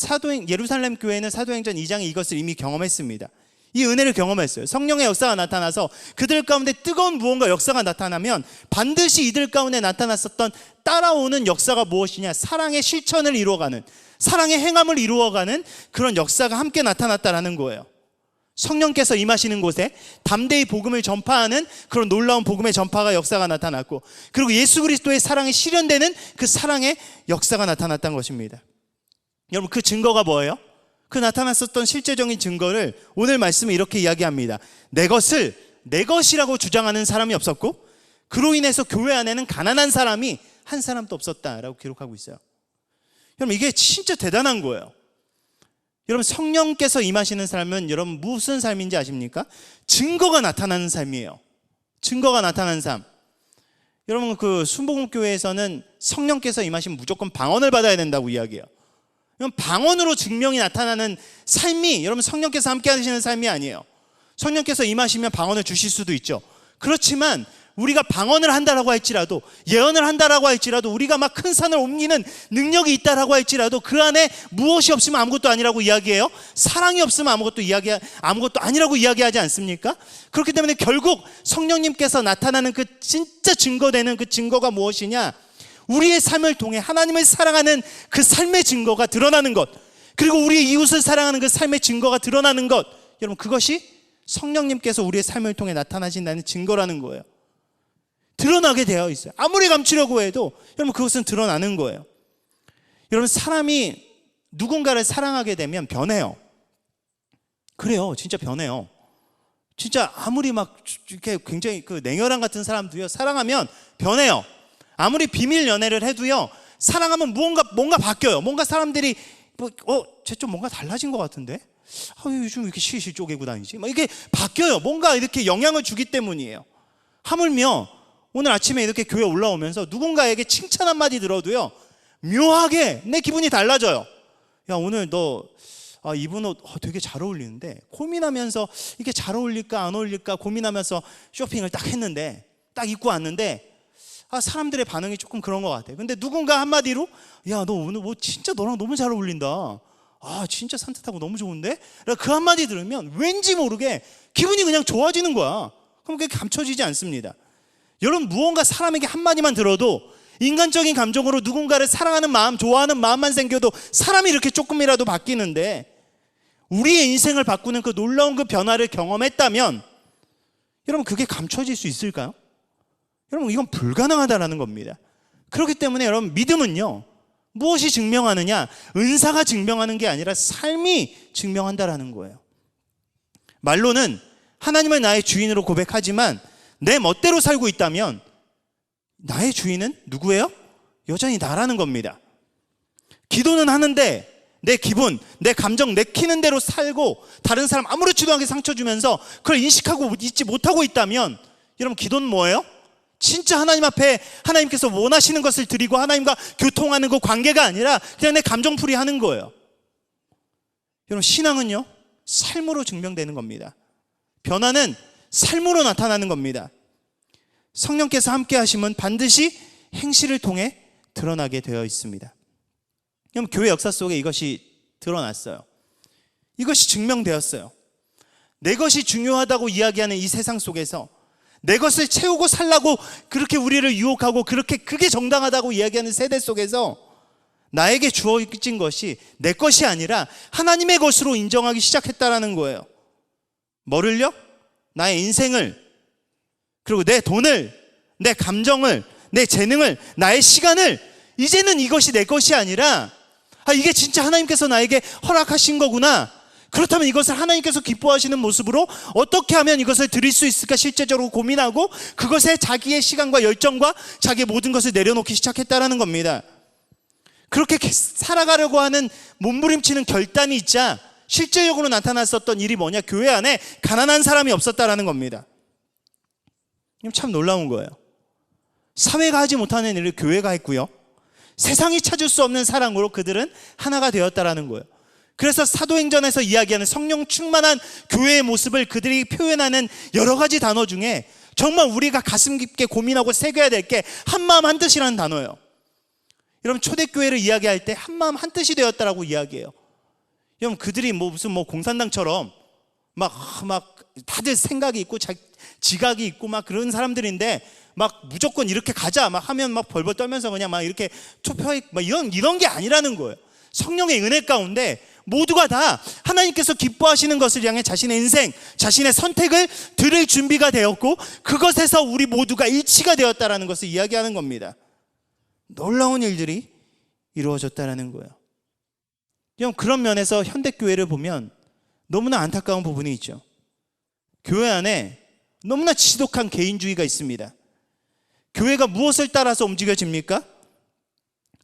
예루살렘 교회는 사도행전 2장에 이것을 이미 경험했습니다. 이 은혜를 경험했어요. 성령의 역사가 나타나서 그들 가운데 뜨거운 무언가 역사가 나타나면 반드시 이들 가운데 나타났었던 따라오는 역사가 무엇이냐? 사랑의 실천을 이루어가는, 사랑의 행함을 이루어가는 그런 역사가 함께 나타났다라는 거예요. 성령께서 임하시는 곳에 담대히 복음을 전파하는 그런 놀라운 복음의 전파가 역사가 나타났고, 그리고 예수 그리스도의 사랑이 실현되는 그 사랑의 역사가 나타났던 것입니다. 여러분, 그 증거가 뭐예요? 그 나타났었던 실제적인 증거를 오늘 말씀은 이렇게 이야기합니다. 내 것을 내 것이라고 주장하는 사람이 없었고, 그로 인해서 교회 안에는 가난한 사람이 한 사람도 없었다라고 기록하고 있어요. 여러분, 이게 진짜 대단한 거예요. 여러분, 성령께서 임하시는 삶은 여러분 무슨 삶인지 아십니까? 증거가 나타나는 삶이에요. 증거가 나타나는 삶. 여러분, 그 순복음교회에서는 성령께서 임하시면 무조건 방언을 받아야 된다고 이야기해요. 방언으로 증명이 나타나는 삶이 여러분 성령께서 함께 하시는 삶이 아니에요. 성령께서 임하시면 방언을 주실 수도 있죠. 그렇지만 우리가 방언을 한다라고 할지라도, 예언을 한다라고 할지라도, 우리가 막 큰 산을 옮기는 능력이 있다라고 할지라도 그 안에 무엇이 없으면 아무것도 아니라고 이야기해요. 사랑이 없으면 아무것도 아니라고 이야기하지 않습니까? 그렇기 때문에 결국 성령님께서 나타나는 그 진짜 증거되는 그 증거가 무엇이냐? 우리의 삶을 통해 하나님을 사랑하는 그 삶의 증거가 드러나는 것, 그리고 우리의 이웃을 사랑하는 그 삶의 증거가 드러나는 것, 여러분, 그것이 성령님께서 우리의 삶을 통해 나타나신다는 증거라는 거예요. 드러나게 되어 있어요. 아무리 감추려고 해도 여러분 그것은 드러나는 거예요. 여러분, 사람이 누군가를 사랑하게 되면 변해요. 그래요. 진짜 변해요. 진짜 아무리 막 이렇게 굉장히 그 냉혈한 같은 사람도요, 사랑하면 변해요. 아무리 비밀 연애를 해도요, 사랑하면 뭔가 바뀌어요. 뭔가 사람들이 쟤 좀 뭔가 달라진 것 같은데? 요즘 이렇게 실실 쪼개고 다니지? 막 이게 바뀌어요. 뭔가 이렇게 영향을 주기 때문이에요. 하물며 오늘 아침에 이렇게 교회 올라오면서 누군가에게 칭찬 한마디 들어도요, 묘하게 내 기분이 달라져요. 야, 오늘 너 입은 옷 되게 잘 어울리는데, 고민하면서 이게 잘 어울릴까 안 어울릴까 고민하면서 쇼핑을 딱 했는데, 딱 입고 왔는데 사람들의 반응이 조금 그런 것 같아요. 근데 누군가 한마디로, 야, 너 오늘 뭐 진짜 너랑 너무 잘 어울린다, 진짜 산뜻하고 너무 좋은데? 그 한마디 들으면 왠지 모르게 기분이 그냥 좋아지는 거야. 그럼 그게 감춰지지 않습니다. 여러분, 무언가 사람에게 한마디만 들어도 인간적인 감정으로 누군가를 사랑하는 마음, 좋아하는 마음만 생겨도 사람이 이렇게 조금이라도 바뀌는데, 우리의 인생을 바꾸는 그 놀라운 그 변화를 경험했다면 여러분, 그게 감춰질 수 있을까요? 여러분, 이건 불가능하다라는 겁니다. 그렇기 때문에 여러분, 믿음은요, 무엇이 증명하느냐? 은사가 증명하는 게 아니라 삶이 증명한다라는 거예요. 말로는 하나님을 나의 주인으로 고백하지만 내 멋대로 살고 있다면 나의 주인은 누구예요? 여전히 나라는 겁니다. 기도는 하는데 내 기분, 내 감정 내키는 대로 살고 다른 사람 아무렇지도 않게 상처 주면서 그걸 인식하고 있지 못하고 있다면 여러분, 기도는 뭐예요? 진짜 하나님 앞에 하나님께서 원하시는 것을 드리고 하나님과 교통하는 그 관계가 아니라 그냥 내 감정풀이 하는 거예요. 여러분, 신앙은요, 삶으로 증명되는 겁니다. 변화는 삶으로 나타나는 겁니다. 성령께서 함께 하심은 반드시 행실을 통해 드러나게 되어 있습니다. 여러분, 교회 역사 속에 이것이 드러났어요. 이것이 증명되었어요. 내 것이 중요하다고 이야기하는 이 세상 속에서 내 것을 채우고 살라고 그렇게 우리를 유혹하고 그게 정당하다고 이야기하는 세대 속에서 나에게 주어진 것이 내 것이 아니라 하나님의 것으로 인정하기 시작했다라는 거예요. 뭐를요? 나의 인생을, 그리고 내 돈을, 내 감정을, 내 재능을, 나의 시간을, 이제는 이것이 내 것이 아니라 이게 진짜 하나님께서 나에게 허락하신 거구나. 그렇다면 이것을 하나님께서 기뻐하시는 모습으로 어떻게 하면 이것을 드릴 수 있을까 실제적으로 고민하고 그것에 자기의 시간과 열정과 자기의 모든 것을 내려놓기 시작했다라는 겁니다. 그렇게 살아가려고 하는 몸부림치는 결단이 있자 실제적으로 나타났었던 일이 뭐냐? 교회 안에 가난한 사람이 없었다라는 겁니다. 참 놀라운 거예요. 사회가 하지 못하는 일을 교회가 했고요, 세상이 찾을 수 없는 사랑으로 그들은 하나가 되었다라는 거예요. 그래서 사도행전에서 이야기하는 성령 충만한 교회의 모습을 그들이 표현하는 여러 가지 단어 중에 정말 우리가 가슴 깊게 고민하고 새겨야 될 게 한마음 한뜻이라는 단어예요. 여러분, 초대교회를 이야기할 때 한마음 한뜻이 되었다라고 이야기해요. 여러분, 그들이 무슨 공산당처럼 막 다들 생각이 있고 지각이 있고 막 그런 사람들인데 막 무조건 이렇게 가자 막 하면 막 벌벌 떨면서 그냥 막 이렇게 투표해 막 이런 게 아니라는 거예요. 성령의 은혜 가운데 모두가 다 하나님께서 기뻐하시는 것을 향해 자신의 인생, 자신의 선택을 들을 준비가 되었고 그것에서 우리 모두가 일치가 되었다라는 것을 이야기하는 겁니다. 놀라운 일들이 이루어졌다라는 거예요. 그런 면에서 현대교회를 보면 너무나 안타까운 부분이 있죠. 교회 안에 너무나 지독한 개인주의가 있습니다. 교회가 무엇을 따라서 움직여집니까?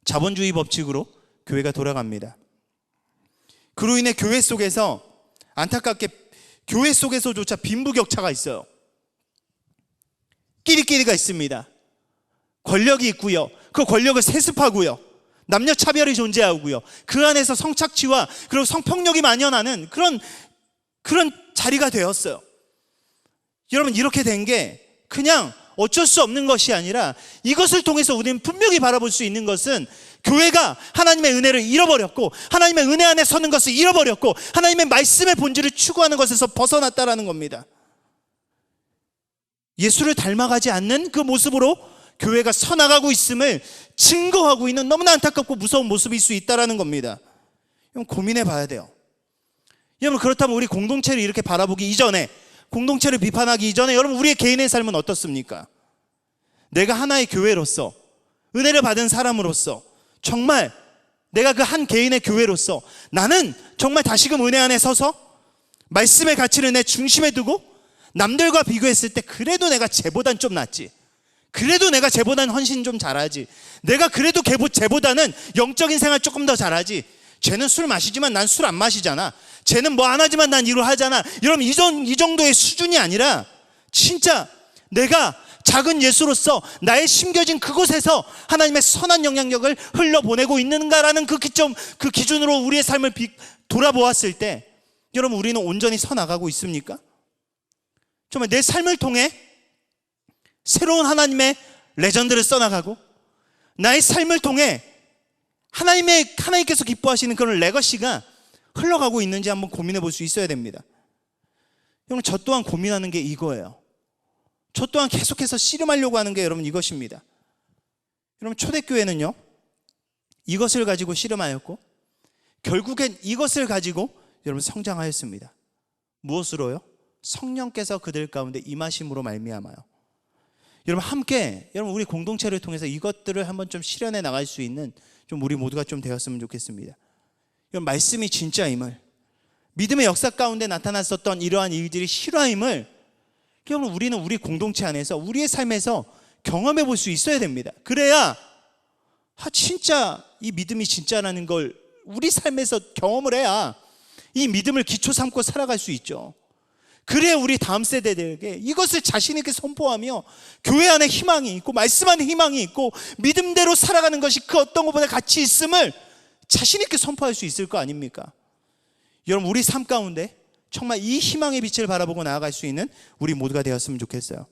자본주의 법칙으로 교회가 돌아갑니다. 그로 인해 교회 속에서 안타깝게 교회 속에서조차 빈부격차가 있어요. 끼리끼리가 있습니다. 권력이 있고요. 그 권력을 세습하고요. 남녀 차별이 존재하고요. 그 안에서 성착취와 그리고 성폭력이 만연하는 그런 자리가 되었어요. 여러분, 이렇게 된 게 그냥 어쩔 수 없는 것이 아니라 이것을 통해서 우리는 분명히 바라볼 수 있는 것은 교회가 하나님의 은혜를 잃어버렸고 하나님의 은혜 안에 서는 것을 잃어버렸고 하나님의 말씀의 본질을 추구하는 것에서 벗어났다라는 겁니다. 예수를 닮아가지 않는 그 모습으로 교회가 서나가고 있음을 증거하고 있는 너무나 안타깝고 무서운 모습일 수 있다는 겁니다. 여러분, 고민해 봐야 돼요. 여러분, 그렇다면 우리 공동체를 이렇게 바라보기 이전에, 공동체를 비판하기 이전에 여러분, 우리의 개인의 삶은 어떻습니까? 내가 하나의 교회로서, 은혜를 받은 사람으로서, 정말 내가 그 한 개인의 교회로서 나는 정말 다시금 은혜 안에 서서 말씀의 가치를 내 중심에 두고 남들과 비교했을 때 그래도 내가 쟤보단 좀 낫지, 그래도 내가 쟤보단 헌신 좀 잘하지, 내가 그래도 쟤보다는 영적인 생활 조금 더 잘하지, 쟤는 술 마시지만 난 술 안 마시잖아, 쟤는 뭐 안 하지만 난 이거 하잖아. 여러분, 이 정도의 수준이 아니라 진짜 내가 작은 예수로서 나의 심겨진 그곳에서 하나님의 선한 영향력을 흘려보내고 있는가라는 그 기준으로 우리의 삶을 돌아보았을 때 여러분, 우리는 온전히 서나가고 있습니까? 정말 내 삶을 통해 새로운 하나님의 레전드를 써나가고 나의 삶을 통해 하나님께서 기뻐하시는 그런 레거시가 흘러가고 있는지 한번 고민해 볼 수 있어야 됩니다. 여러분, 저 또한 고민하는 게 이거예요. 저 또한 계속해서 씨름하려고 하는 게 여러분 이것입니다. 여러분, 초대교회는요, 이것을 가지고 씨름하였고 결국엔 이것을 가지고 여러분 성장하였습니다. 무엇으로요? 성령께서 그들 가운데 임하심으로 말미암아요. 여러분, 함께 여러분 우리 공동체를 통해서 이것들을 한번 좀 실현해 나갈 수 있는 좀 우리 모두가 좀 되었으면 좋겠습니다. 여러분, 말씀이 진짜임을, 믿음의 역사 가운데 나타났었던 이러한 일들이 실화임을 여러분 우리는 우리 공동체 안에서 우리의 삶에서 경험해 볼 수 있어야 됩니다. 그래야 진짜 이 믿음이 진짜라는 걸 우리 삶에서 경험을 해야 이 믿음을 기초 삼고 살아갈 수 있죠. 그래야 우리 다음 세대들에게 이것을 자신 있게 선포하며 교회 안에 희망이 있고 말씀 안에 희망이 있고 믿음대로 살아가는 것이 그 어떤 것보다 가치 있음을 자신 있게 선포할 수 있을 거 아닙니까? 여러분, 우리 삶 가운데 정말 이 희망의 빛을 바라보고 나아갈 수 있는 우리 모두가 되었으면 좋겠어요.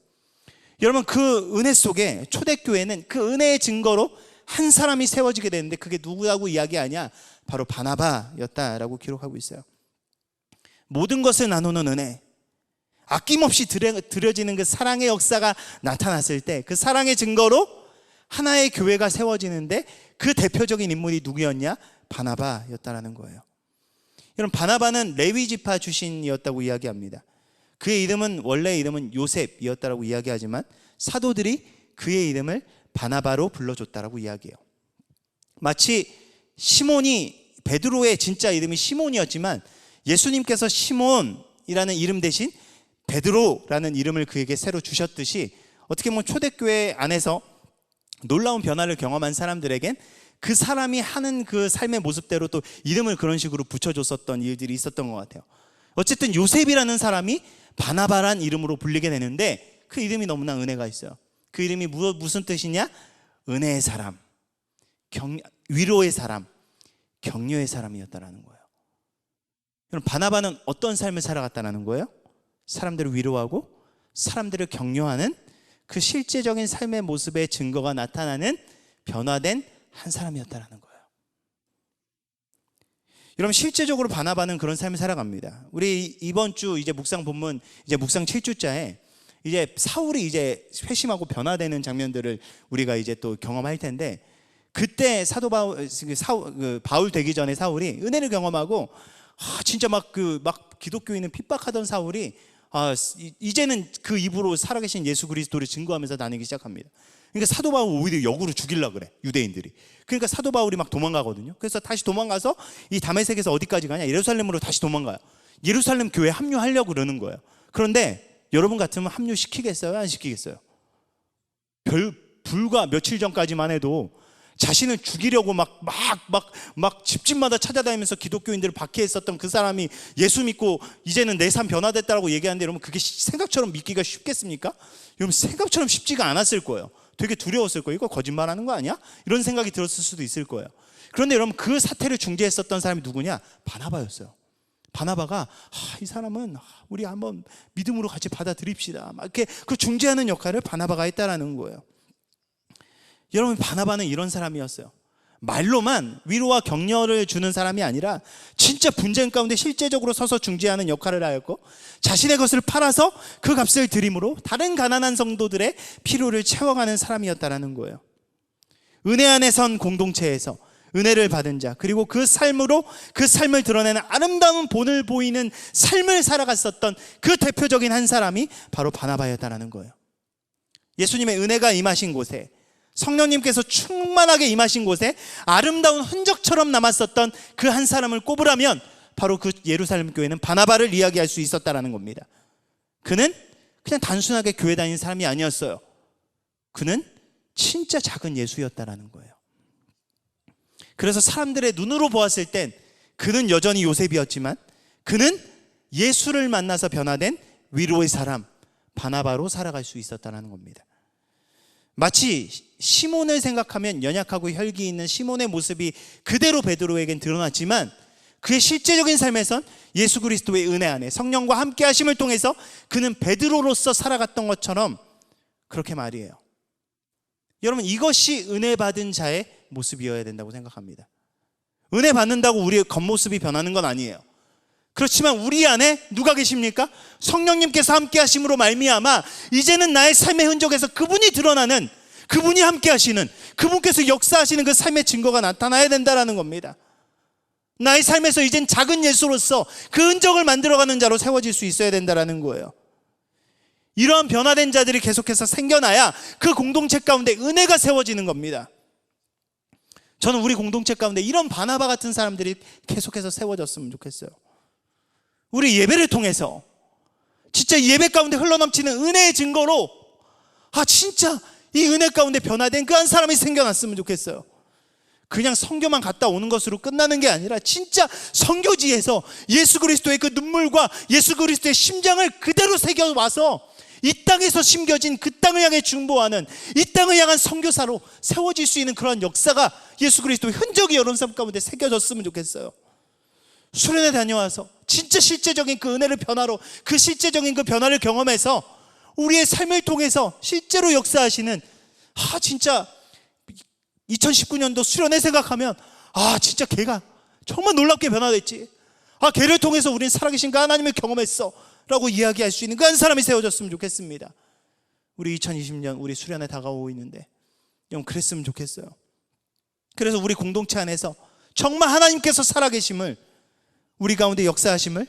여러분, 그 은혜 속에 초대교회는 그 은혜의 증거로 한 사람이 세워지게 되는데 그게 누구라고 이야기하냐? 바로 바나바였다라고 기록하고 있어요. 모든 것을 나누는 은혜, 아낌없이 드려지는 그 사랑의 역사가 나타났을 때 그 사랑의 증거로 하나의 교회가 세워지는데 그 대표적인 인물이 누구였냐? 바나바였다라는 거예요. 여러분, 바나바는 레위 지파 출신이었다고 이야기합니다. 그의 이름은 원래 이름은 요셉이었다라고 이야기하지만 사도들이 그의 이름을 바나바로 불러줬다라고 이야기해요. 마치 시몬이, 베드로의 진짜 이름이 시몬이었지만 예수님께서 시몬이라는 이름 대신 베드로라는 이름을 그에게 새로 주셨듯이 어떻게 보면 초대교회 안에서 놀라운 변화를 경험한 사람들에겐 그 사람이 하는 그 삶의 모습대로 또 이름을 그런 식으로 붙여줬었던 일들이 있었던 것 같아요. 어쨌든 요셉이라는 사람이 바나바란 이름으로 불리게 되는데 그 이름이 너무나 은혜가 있어요. 그 이름이 무슨 뜻이냐? 은혜의 사람, 위로의 사람, 격려의 사람이었다라는 거예요. 그럼 바나바는 어떤 삶을 살아갔다는 거예요? 사람들을 위로하고 사람들을 격려하는 그 실제적인 삶의 모습의 증거가 나타나는 변화된 한 사람이었다라는 거예요. 여러분, 실제적으로 바나바는 그런 삶을 살아갑니다. 우리 이번 주 이제 묵상 본문 이제 묵상 7주째에 이제 사울이 이제 회심하고 변화되는 장면들을 우리가 이제 또 경험할 텐데 그때 사도 바울 되기 전에 사울이 은혜를 경험하고 진짜 막 기독교인은 핍박하던 사울이 이제는 그 입으로 살아계신 예수 그리스도를 증거하면서 다니기 시작합니다. 그러니까 사도 바울 오히려 역으로 죽이려고 그래, 유대인들이. 그러니까 사도 바울이 막 도망가거든요. 그래서 다시 도망가서 이 다메섹에서 어디까지 가냐? 예루살렘으로 다시 도망가요. 예루살렘 교회에 합류하려고 그러는 거예요. 그런데 여러분 같으면 합류시키겠어요? 안 시키겠어요? 불과 며칠 전까지만 해도 자신을 죽이려고 막 집집마다 찾아다니면서 기독교인들을 박해했었던 그 사람이 예수 믿고 이제는 내 삶 변화됐다고 얘기하는데 여러분 그게 생각처럼 믿기가 쉽겠습니까? 여러분 생각처럼 쉽지가 않았을 거예요. 되게 두려웠을 거예요. 이거 거짓말하는 거 아니야? 이런 생각이 들었을 수도 있을 거예요. 그런데 여러분 그 사태를 중재했었던 사람이 누구냐? 바나바였어요. 바나바가 이 사람은 우리 한번 믿음으로 같이 받아들입시다. 막 이렇게 그 중재하는 역할을 바나바가 했다라는 거예요. 여러분 바나바는 이런 사람이었어요. 말로만 위로와 격려를 주는 사람이 아니라 진짜 분쟁 가운데 실제적으로 서서 중재하는 역할을 하였고 자신의 것을 팔아서 그 값을 들임으로 다른 가난한 성도들의 필요를 채워가는 사람이었다라는 거예요. 은혜 안에 선 공동체에서 은혜를 받은 자, 그리고 그 삶으로 그 삶을 드러내는 아름다운 본을 보이는 삶을 살아갔었던 그 대표적인 한 사람이 바로 바나바였다라는 거예요. 예수님의 은혜가 임하신 곳에, 성령님께서 충만하게 임하신 곳에 아름다운 흔적처럼 남았었던 그 한 사람을 꼽으라면 바로 그 예루살렘 교회는 바나바를 이야기할 수 있었다라는 겁니다. 그는 그냥 단순하게 교회 다니는 사람이 아니었어요. 그는 진짜 작은 예수였다라는 거예요. 그래서 사람들의 눈으로 보았을 땐 그는 여전히 요셉이었지만 그는 예수를 만나서 변화된 위로의 사람 바나바로 살아갈 수 있었다는 겁니다. 마치 시몬을 생각하면 연약하고 혈기 있는 시몬의 모습이 그대로 베드로에겐 드러났지만 그의 실제적인 삶에선 예수 그리스도의 은혜 안에 성령과 함께 하심을 통해서 그는 베드로로서 살아갔던 것처럼 그렇게 말이에요. 여러분 이것이 은혜 받은 자의 모습이어야 된다고 생각합니다. 은혜 받는다고 우리의 겉모습이 변하는 건 아니에요. 그렇지만 우리 안에 누가 계십니까? 성령님께서 함께 하심으로 말미암아 이제는 나의 삶의 흔적에서 그분이 드러나는, 그분이 함께 하시는, 그분께서 역사하시는 그 삶의 증거가 나타나야 된다는 겁니다. 나의 삶에서 이젠 작은 예수로서 그 흔적을 만들어가는 자로 세워질 수 있어야 된다는 거예요. 이러한 변화된 자들이 계속해서 생겨나야 그 공동체 가운데 은혜가 세워지는 겁니다. 저는 우리 공동체 가운데 이런 바나바 같은 사람들이 계속해서 세워졌으면 좋겠어요. 우리 예배를 통해서 진짜 예배 가운데 흘러넘치는 은혜의 증거로 진짜 이 은혜 가운데 변화된 그 한 사람이 생겨났으면 좋겠어요. 그냥 선교만 갔다 오는 것으로 끝나는 게 아니라 진짜 선교지에서 예수 그리스도의 그 눈물과 예수 그리스도의 심장을 그대로 새겨와서 이 땅에서 심겨진 그 땅을 향해 중보하는, 이 땅을 향한 선교사로 세워질 수 있는 그런 역사가 예수 그리스도의 흔적이 여러분 삶 가운데 새겨졌으면 좋겠어요. 수련회 다녀와서 진짜 실제적인 그 은혜를 변화로, 그 실제적인 그 변화를 경험해서 우리의 삶을 통해서 실제로 역사하시는 진짜 2019년도 수련회 생각하면 진짜 걔가 정말 놀랍게 변화됐지, 걔를 통해서 우리는 살아계신 그 하나님을 경험했어 라고 이야기할 수 있는 그 한 사람이 세워졌으면 좋겠습니다. 우리 2020년 우리 수련회 다가오고 있는데 좀 그랬으면 좋겠어요. 그래서 우리 공동체 안에서 정말 하나님께서 살아계심을, 우리 가운데 역사하심을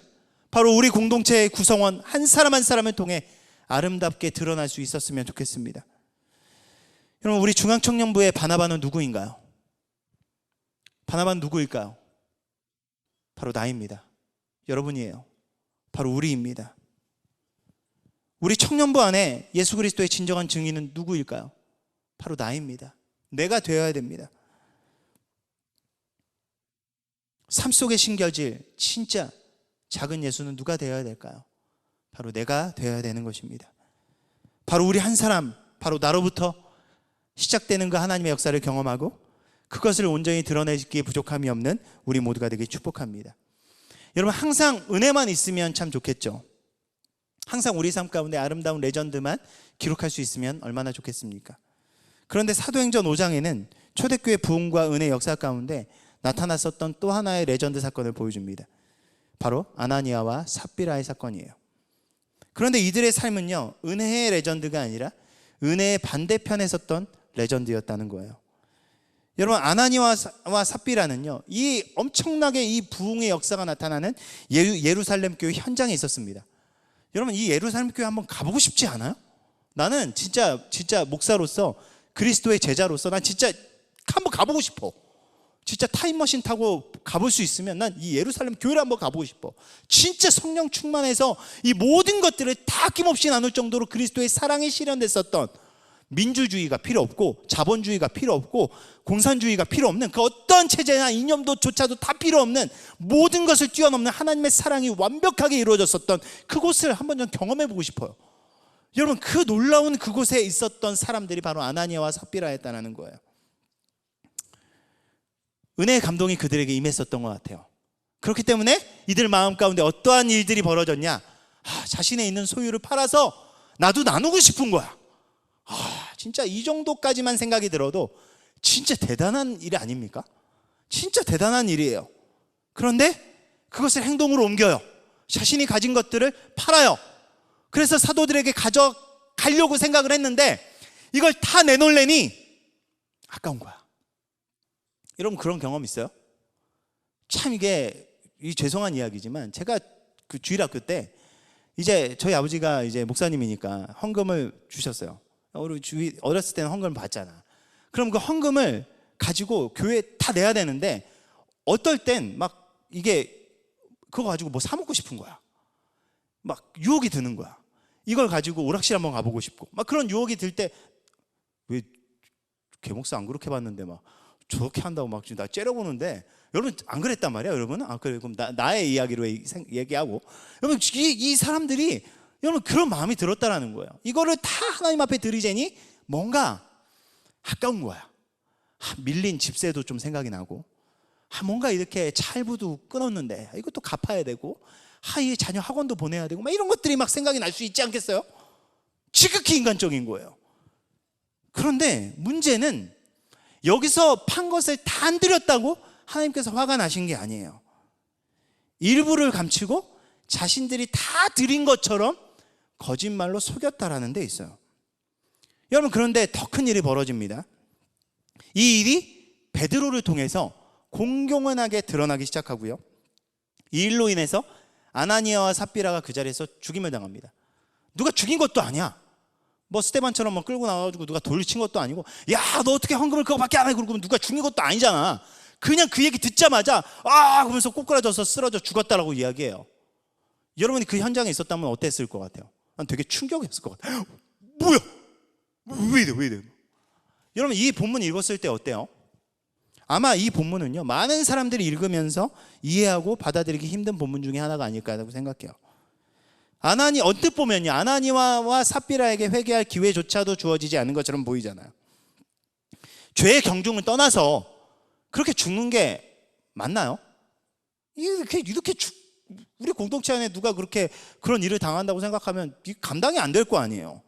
바로 우리 공동체의 구성원 한 사람 한 사람을 통해 아름답게 드러날 수 있었으면 좋겠습니다. 여러분 우리 중앙청년부의 바나바는 누구인가요? 바나바는 누구일까요? 바로 나입니다. 여러분이에요. 바로 우리입니다. 우리 청년부 안에 예수 그리스도의 진정한 증인은 누구일까요? 바로 나입니다. 내가 되어야 됩니다. 삶 속의 신겨질 진짜 작은 예수는 누가 되어야 될까요? 바로 내가 되어야 되는 것입니다. 바로 우리 한 사람, 바로 나로부터 시작되는 그 하나님의 역사를 경험하고 그것을 온전히 드러내기에 부족함이 없는 우리 모두가 되길 축복합니다. 여러분 항상 은혜만 있으면 참 좋겠죠. 항상 우리 삶 가운데 아름다운 레전드만 기록할 수 있으면 얼마나 좋겠습니까? 그런데 사도행전 5장에는 초대교회 부흥과 은혜 역사 가운데 나타났었던 또 하나의 레전드 사건을 보여줍니다. 바로 아나니아와 삽비라의 사건이에요. 그런데 이들의 삶은요, 은혜의 레전드가 아니라 은혜의 반대편에 섰던 레전드였다는 거예요. 여러분 아나니아와 삽비라는요, 이 엄청나게 이 부흥의 역사가 나타나는 예루살렘 교회 현장에 있었습니다. 여러분 이 예루살렘 교회 한번 가보고 싶지 않아요? 나는 진짜 목사로서, 그리스도의 제자로서 난 진짜 한번 가보고 싶어. 진짜 타임머신 타고 가볼 수 있으면 난 이 예루살렘 교회를 한번 가보고 싶어. 진짜 성령 충만해서 이 모든 것들을 다 아낌없이 나눌 정도로 그리스도의 사랑이 실현됐었던, 민주주의가 필요 없고 자본주의가 필요 없고 공산주의가 필요 없는 그 어떤 체제나 이념도조차도 다 필요 없는 모든 것을 뛰어넘는 하나님의 사랑이 완벽하게 이루어졌었던 그곳을 한번 좀 경험해 보고 싶어요. 여러분, 그 놀라운 그곳에 있었던 사람들이 바로 아나니아와 삽비라였다는 거예요. 은혜의 감동이 그들에게 임했었던 것 같아요. 그렇기 때문에 이들 마음 가운데 어떠한 일들이 벌어졌냐? 자신의 있는 소유를 팔아서 나도 나누고 싶은 거야. 진짜 이 정도까지만 생각이 들어도 진짜 대단한 일 아닙니까? 진짜 대단한 일이에요. 그런데 그것을 행동으로 옮겨요. 자신이 가진 것들을 팔아요. 그래서 사도들에게 가져가려고 생각을 했는데 이걸 다 내놓으려니 아까운 거야. 여러분, 그런 경험 있어요? 참 이게 죄송한 이야기지만 제가 그 주일학교 때 이제 저희 아버지가 이제 목사님이니까 헌금을 주셨어요. 우리 어렸을 때는 헌금을 받잖아. 그럼 그 헌금을 가지고 교회에 다 내야 되는데 어떨 땐 막 이게 그거 가지고 뭐 사 먹고 싶은 거야. 막 유혹이 드는 거야. 이걸 가지고 오락실 한번 가보고 싶고 막 그런 유혹이 들 때 왜 개목사 안 그렇게 봤는데 막 저렇게 한다고 막 지금 나 째려보는데 여러분 안 그랬단 말이야, 여러분? 그래, 그럼 나의 이야기로 얘기하고 여러분 이 사람들이 여러분 그런 마음이 들었다라는 거예요. 이거를 다 하나님 앞에 드리자니 뭔가 아까운 거야. 밀린 집세도 좀 생각이 나고 뭔가 이렇게 찰부도 끊었는데 이것도 갚아야 되고 이 자녀 학원도 보내야 되고 막 이런 것들이 막 생각이 날 수 있지 않겠어요? 지극히 인간적인 거예요. 그런데 문제는 여기서 판 것을 다 안 드렸다고 하나님께서 화가 나신 게 아니에요. 일부를 감추고 자신들이 다 드린 것처럼 거짓말로 속였다라는 데 있어요. 여러분, 그런데 더 큰 일이 벌어집니다. 이 일이 베드로를 통해서 공공연하게 드러나기 시작하고요. 이 일로 인해서 아나니아와 삽비라가 그 자리에서 죽임을 당합니다. 누가 죽인 것도 아니야. 뭐 스테반처럼 뭐 끌고 나와가지고 누가 돌친 것도 아니고, 야, 너 어떻게 헌금을 그거밖에 안 해? 그러고 누가 죽인 것도 아니잖아. 그냥 그 얘기 듣자마자 그러면서 꼬꾸라져서 쓰러져 죽었다라고 이야기해요. 여러분이 그 현장에 있었다면 어땠을 것 같아요? 난 되게 충격이었을 것 같아요. 뭐야? 왜 이래? 여러분, 이 본문 읽었을 때 어때요? 아마 이 본문은요, 많은 사람들이 읽으면서 이해하고 받아들이기 힘든 본문 중에 하나가 아닐까라고 생각해요. 언뜻 보면요, 아나니아와 삽비라에게 회개할 기회조차도 주어지지 않은 것처럼 보이잖아요. 죄의 경중을 떠나서 그렇게 죽는 게 맞나요? 이렇게 우리 공동체 안에 누가 그런 일을 당한다고 생각하면 감당이 안 될 거 아니에요.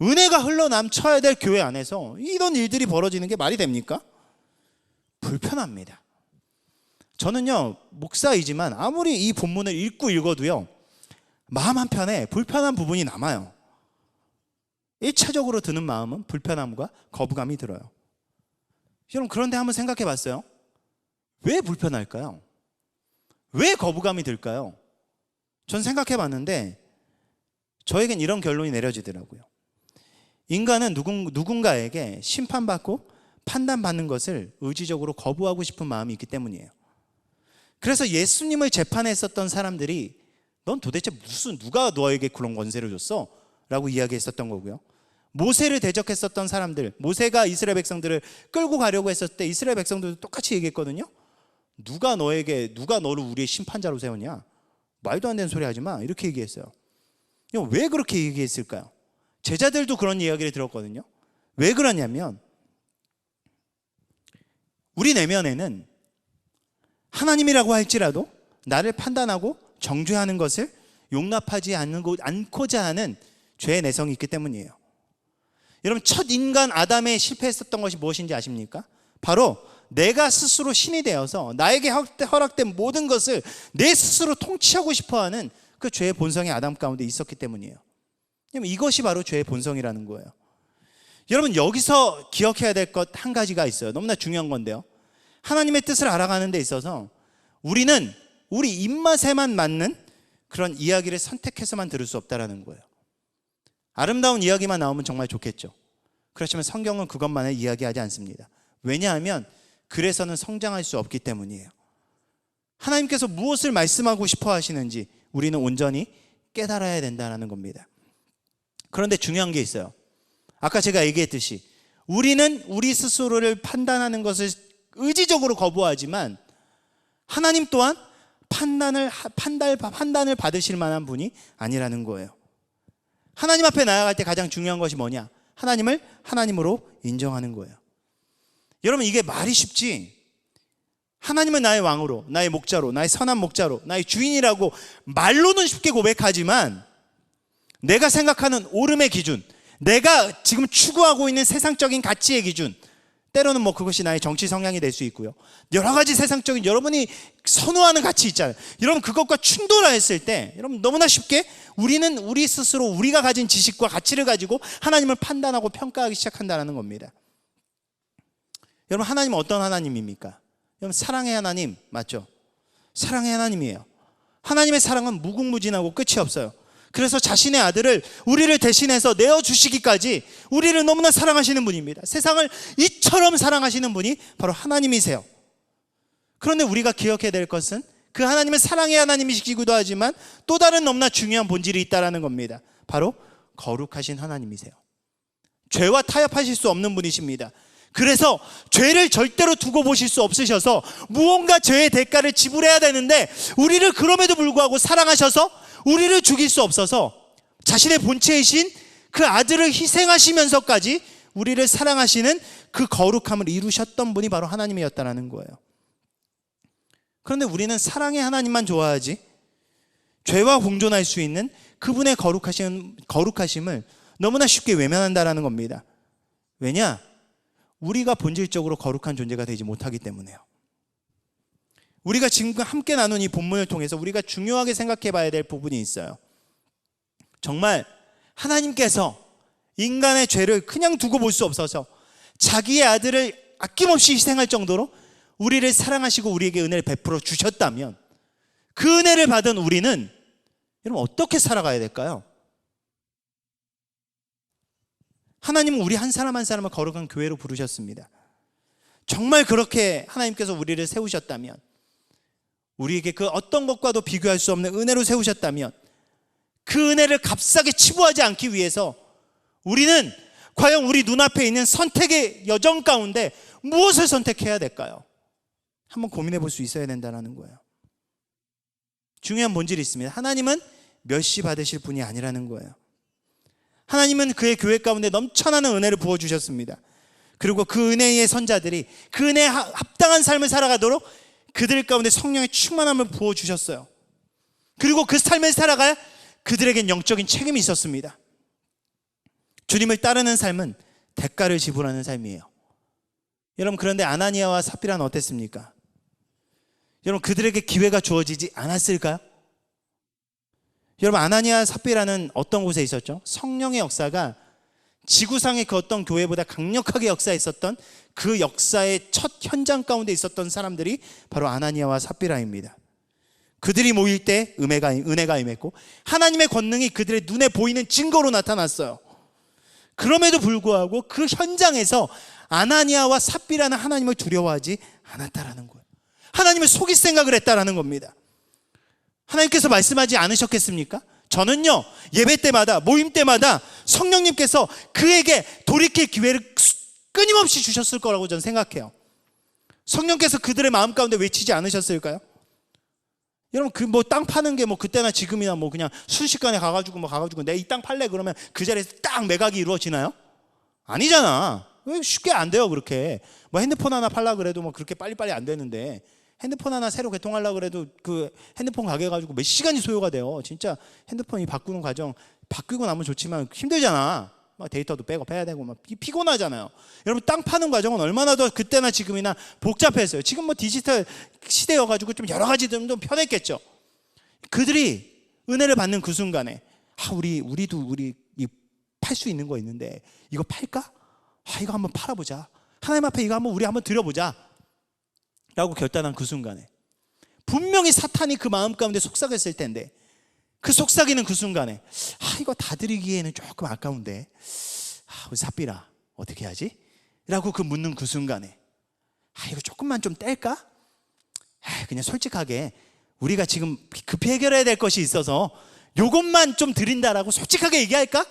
은혜가 흘러넘쳐야 될 교회 안에서 이런 일들이 벌어지는 게 말이 됩니까? 불편합니다. 저는요, 목사이지만 아무리 이 본문을 읽어도요, 마음 한편에 불편한 부분이 남아요. 1차적으로 드는 마음은 불편함과 거부감이 들어요. 여러분, 그런데 한번 생각해 봤어요? 왜 불편할까요? 왜 거부감이 들까요? 전 생각해 봤는데 저에겐 이런 결론이 내려지더라고요. 인간은 누군가에게 심판받고 판단받는 것을 의지적으로 거부하고 싶은 마음이 있기 때문이에요. 그래서 예수님을 재판했었던 사람들이 넌 도대체 누가 너에게 그런 권세를 줬어? 라고 이야기했었던 거고요. 모세를 대적했었던 사람들, 모세가 이스라엘 백성들을 끌고 가려고 했었을 때 이스라엘 백성들도 똑같이 얘기했거든요. 누가 너를 우리의 심판자로 세웠냐? 말도 안 되는 소리 하지 마. 이렇게 얘기했어요. 왜 그렇게 얘기했을까요? 제자들도 그런 이야기를 들었거든요. 왜 그러냐면 우리 내면에는 하나님이라고 할지라도 나를 판단하고 정죄하는 것을 용납하지 않고자 하는 죄의 내성이 있기 때문이에요. 여러분, 첫 인간 아담에 실패했었던 것이 무엇인지 아십니까? 바로 내가 스스로 신이 되어서 나에게 허락된 모든 것을 내 스스로 통치하고 싶어하는 그 죄의 본성이 아담 가운데 있었기 때문이에요. 이것이 바로 죄의 본성이라는 거예요. 여러분, 여기서 기억해야 될 것 한 가지가 있어요. 너무나 중요한 건데요. 하나님의 뜻을 알아가는 데 있어서 우리는 우리 입맛에만 맞는 그런 이야기를 선택해서만 들을 수 없다는 거예요. 아름다운 이야기만 나오면 정말 좋겠죠. 그렇지만 성경은 그것만을 이야기하지 않습니다. 왜냐하면 그래서는 성장할 수 없기 때문이에요. 하나님께서 무엇을 말씀하고 싶어 하시는지 우리는 온전히 깨달아야 된다는 겁니다. 그런데 중요한 게 있어요. 아까 제가 얘기했듯이 우리는 우리 스스로를 판단하는 것을 의지적으로 거부하지만 하나님 또한 판단을 받으실 만한 분이 아니라는 거예요. 하나님 앞에 나아갈 때 가장 중요한 것이 뭐냐? 하나님을 하나님으로 인정하는 거예요. 여러분, 이게 말이 쉽지? 하나님은 나의 왕으로, 나의 목자로, 나의 선한 목자로, 나의 주인이라고 말로는 쉽게 고백하지만 내가 생각하는 옳음의 기준, 내가 지금 추구하고 있는 세상적인 가치의 기준, 때로는 뭐 그것이 나의 정치 성향이 될 수 있고요. 여러 가지 세상적인 여러분이 선호하는 가치 있잖아요. 여러분, 그것과 충돌했을 때 여러분 너무나 쉽게 우리는 우리 스스로 우리가 가진 지식과 가치를 가지고 하나님을 판단하고 평가하기 시작한다는 겁니다. 여러분, 하나님은 어떤 하나님입니까? 여러분, 사랑의 하나님 맞죠? 사랑의 하나님이에요. 하나님의 사랑은 무궁무진하고 끝이 없어요. 그래서 자신의 아들을 우리를 대신해서 내어주시기까지 우리를 너무나 사랑하시는 분입니다. 세상을 이처럼 사랑하시는 분이 바로 하나님이세요. 그런데 우리가 기억해야 될 것은 그 하나님은 사랑의 하나님이시기도 하지만 또 다른 너무나 중요한 본질이 있다는 겁니다. 바로 거룩하신 하나님이세요. 죄와 타협하실 수 없는 분이십니다. 그래서 죄를 절대로 두고 보실 수 없으셔서 무언가 죄의 대가를 지불해야 되는데 우리를 그럼에도 불구하고 사랑하셔서 우리를 죽일 수 없어서 자신의 본체이신 그 아들을 희생하시면서까지 우리를 사랑하시는 그 거룩함을 이루셨던 분이 바로 하나님이었다는 거예요. 그런데 우리는 사랑의 하나님만 좋아하지 죄와 공존할 수 있는 그분의 거룩하심을 너무나 쉽게 외면한다는 겁니다. 왜냐? 우리가 본질적으로 거룩한 존재가 되지 못하기 때문에요. 우리가 지금 함께 나눈 이 본문을 통해서 우리가 중요하게 생각해 봐야 될 부분이 있어요. 정말 하나님께서 인간의 죄를 그냥 두고 볼 수 없어서 자기의 아들을 아낌없이 희생할 정도로 우리를 사랑하시고 우리에게 은혜를 베풀어 주셨다면 그 은혜를 받은 우리는 여러분 어떻게 살아가야 될까요? 하나님은 우리 한 사람 한 사람을 거룩한 교회로 부르셨습니다. 정말 그렇게 하나님께서 우리를 세우셨다면, 우리에게 그 어떤 것과도 비교할 수 없는 은혜로 세우셨다면, 그 은혜를 값싸게 치부하지 않기 위해서 우리는 과연 우리 눈앞에 있는 선택의 여정 가운데 무엇을 선택해야 될까요? 한번 고민해 볼 수 있어야 된다는 거예요. 중요한 본질이 있습니다. 하나님은 멸시 받으실 분이 아니라는 거예요. 하나님은 그의 교회 가운데 넘쳐나는 은혜를 부어주셨습니다. 그리고 그 은혜의 선자들이 그 은혜에 합당한 삶을 살아가도록 그들 가운데 성령의 충만함을 부어주셨어요. 그리고 그 삶을 살아가야 그들에겐 영적인 책임이 있었습니다. 주님을 따르는 삶은 대가를 지불하는 삶이에요. 여러분, 그런데 아나니아와 삽비라는 어땠습니까? 여러분, 그들에게 기회가 주어지지 않았을까요? 여러분, 아나니아 삽비라는 어떤 곳에 있었죠? 성령의 역사가 지구상의 그 어떤 교회보다 강력하게 역사했었던 그 역사의 첫 현장 가운데 있었던 사람들이 바로 아나니아와 삽비라입니다. 그들이 모일 때 은혜가 임했고 하나님의 권능이 그들의 눈에 보이는 증거로 나타났어요. 그럼에도 불구하고 그 현장에서 아나니아와 삽비라는 하나님을 두려워하지 않았다라는 거예요. 하나님을 속일 생각을 했다라는 겁니다. 하나님께서 말씀하지 않으셨겠습니까? 저는요, 예배 때마다, 모임 때마다 성령님께서 그에게 돌이킬 기회를 끊임없이 주셨을 거라고 저는 생각해요. 성령께서 그들의 마음 가운데 외치지 않으셨을까요? 여러분, 그 뭐 땅 파는 게 뭐 그때나 지금이나 뭐 그냥 순식간에 가가지고 내 이 땅 팔래 그러면 그 자리에서 딱 매각이 이루어지나요? 아니잖아. 쉽게 안 돼요, 그렇게. 뭐 핸드폰 하나 팔라 그래도 뭐 그렇게 빨리빨리 안 되는데, 핸드폰 하나 새로 개통하려고 그래도 그 핸드폰 가게 가지고 몇 시간이 소요가 돼요. 진짜 핸드폰이 바꾸는 과정, 바뀌고 나면 좋지만 힘들잖아. 막 데이터도 백업해야 되고 막 피곤하잖아요. 여러분, 땅 파는 과정은 얼마나 더 그때나 지금이나 복잡했어요. 지금 뭐 디지털 시대여가지고 좀 여러 가지 좀 편했겠죠. 그들이 은혜를 받는 그 순간에 우리도 팔 수 있는 거 있는데 이거 팔까? 이거 한번 팔아보자. 하나님 앞에 이거 우리 한번 드려보자 라고 결단한 그 순간에 분명히 사탄이 그 마음 가운데 속삭였을 텐데, 그 속삭이는 그 순간에 이거 다 드리기에는 조금 아까운데 우리 삽비라 어떻게 하지? 라고 그 묻는 그 순간에 이거 조금만 좀 뗄까? 그냥 솔직하게 우리가 지금 급히 해결해야 될 것이 있어서 요것만 좀 드린다라고 솔직하게 얘기할까?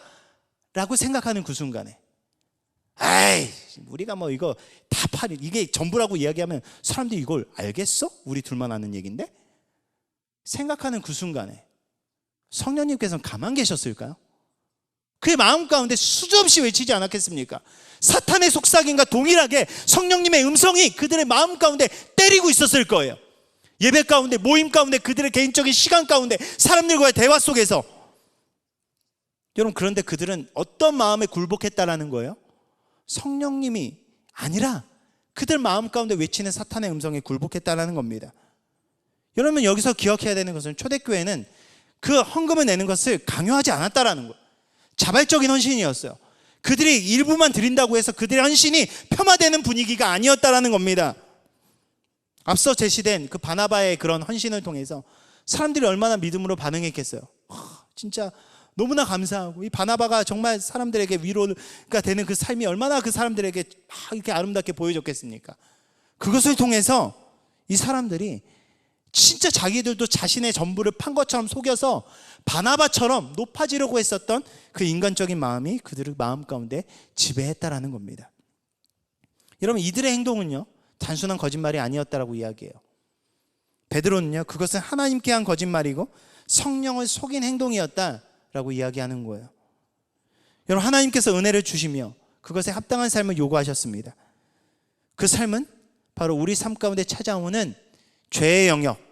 라고 생각하는 그 순간에 에이, 우리가 뭐 이거 다 팔이 이게 전부라고 이야기하면 사람들이 이걸 알겠어? 우리 둘만 아는 얘기인데? 생각하는 그 순간에 성령님께서는 가만 계셨을까요? 그의 마음 가운데 수없이 외치지 않았겠습니까? 사탄의 속삭임과 동일하게 성령님의 음성이 그들의 마음 가운데 때리고 있었을 거예요. 예배 가운데, 모임 가운데, 그들의 개인적인 시간 가운데, 사람들과의 대화 속에서. 여러분, 그런데 그들은 어떤 마음에 굴복했다라는 거예요? 성령님이 아니라 그들 마음 가운데 외치는 사탄의 음성에 굴복했다라는 겁니다. 여러분, 여기서 기억해야 되는 것은 초대교회는 그 헌금을 내는 것을 강요하지 않았다라는 거예요. 자발적인 헌신이었어요. 그들이 일부만 드린다고 해서 그들의 헌신이 폄하되는 분위기가 아니었다라는 겁니다. 앞서 제시된 그 바나바의 그런 헌신을 통해서 사람들이 얼마나 믿음으로 반응했겠어요. 진짜 너무나 감사하고, 이 바나바가 정말 사람들에게 위로가 되는 그 삶이 얼마나 그 사람들에게 이렇게 아름답게 보여졌겠습니까? 그것을 통해서 이 사람들이 진짜 자기들도 자신의 전부를 판 것처럼 속여서 바나바처럼 높아지려고 했었던 그 인간적인 마음이 그들의 마음 가운데 지배했다라는 겁니다. 여러분, 이들의 행동은요, 단순한 거짓말이 아니었다라고 이야기해요. 베드로는요, 그것은 하나님께 한 거짓말이고 성령을 속인 행동이었다라고 이야기하는 거예요. 여러분, 하나님께서 은혜를 주시며 그것에 합당한 삶을 요구하셨습니다. 그 삶은 바로 우리 삶 가운데 찾아오는 죄의 영역,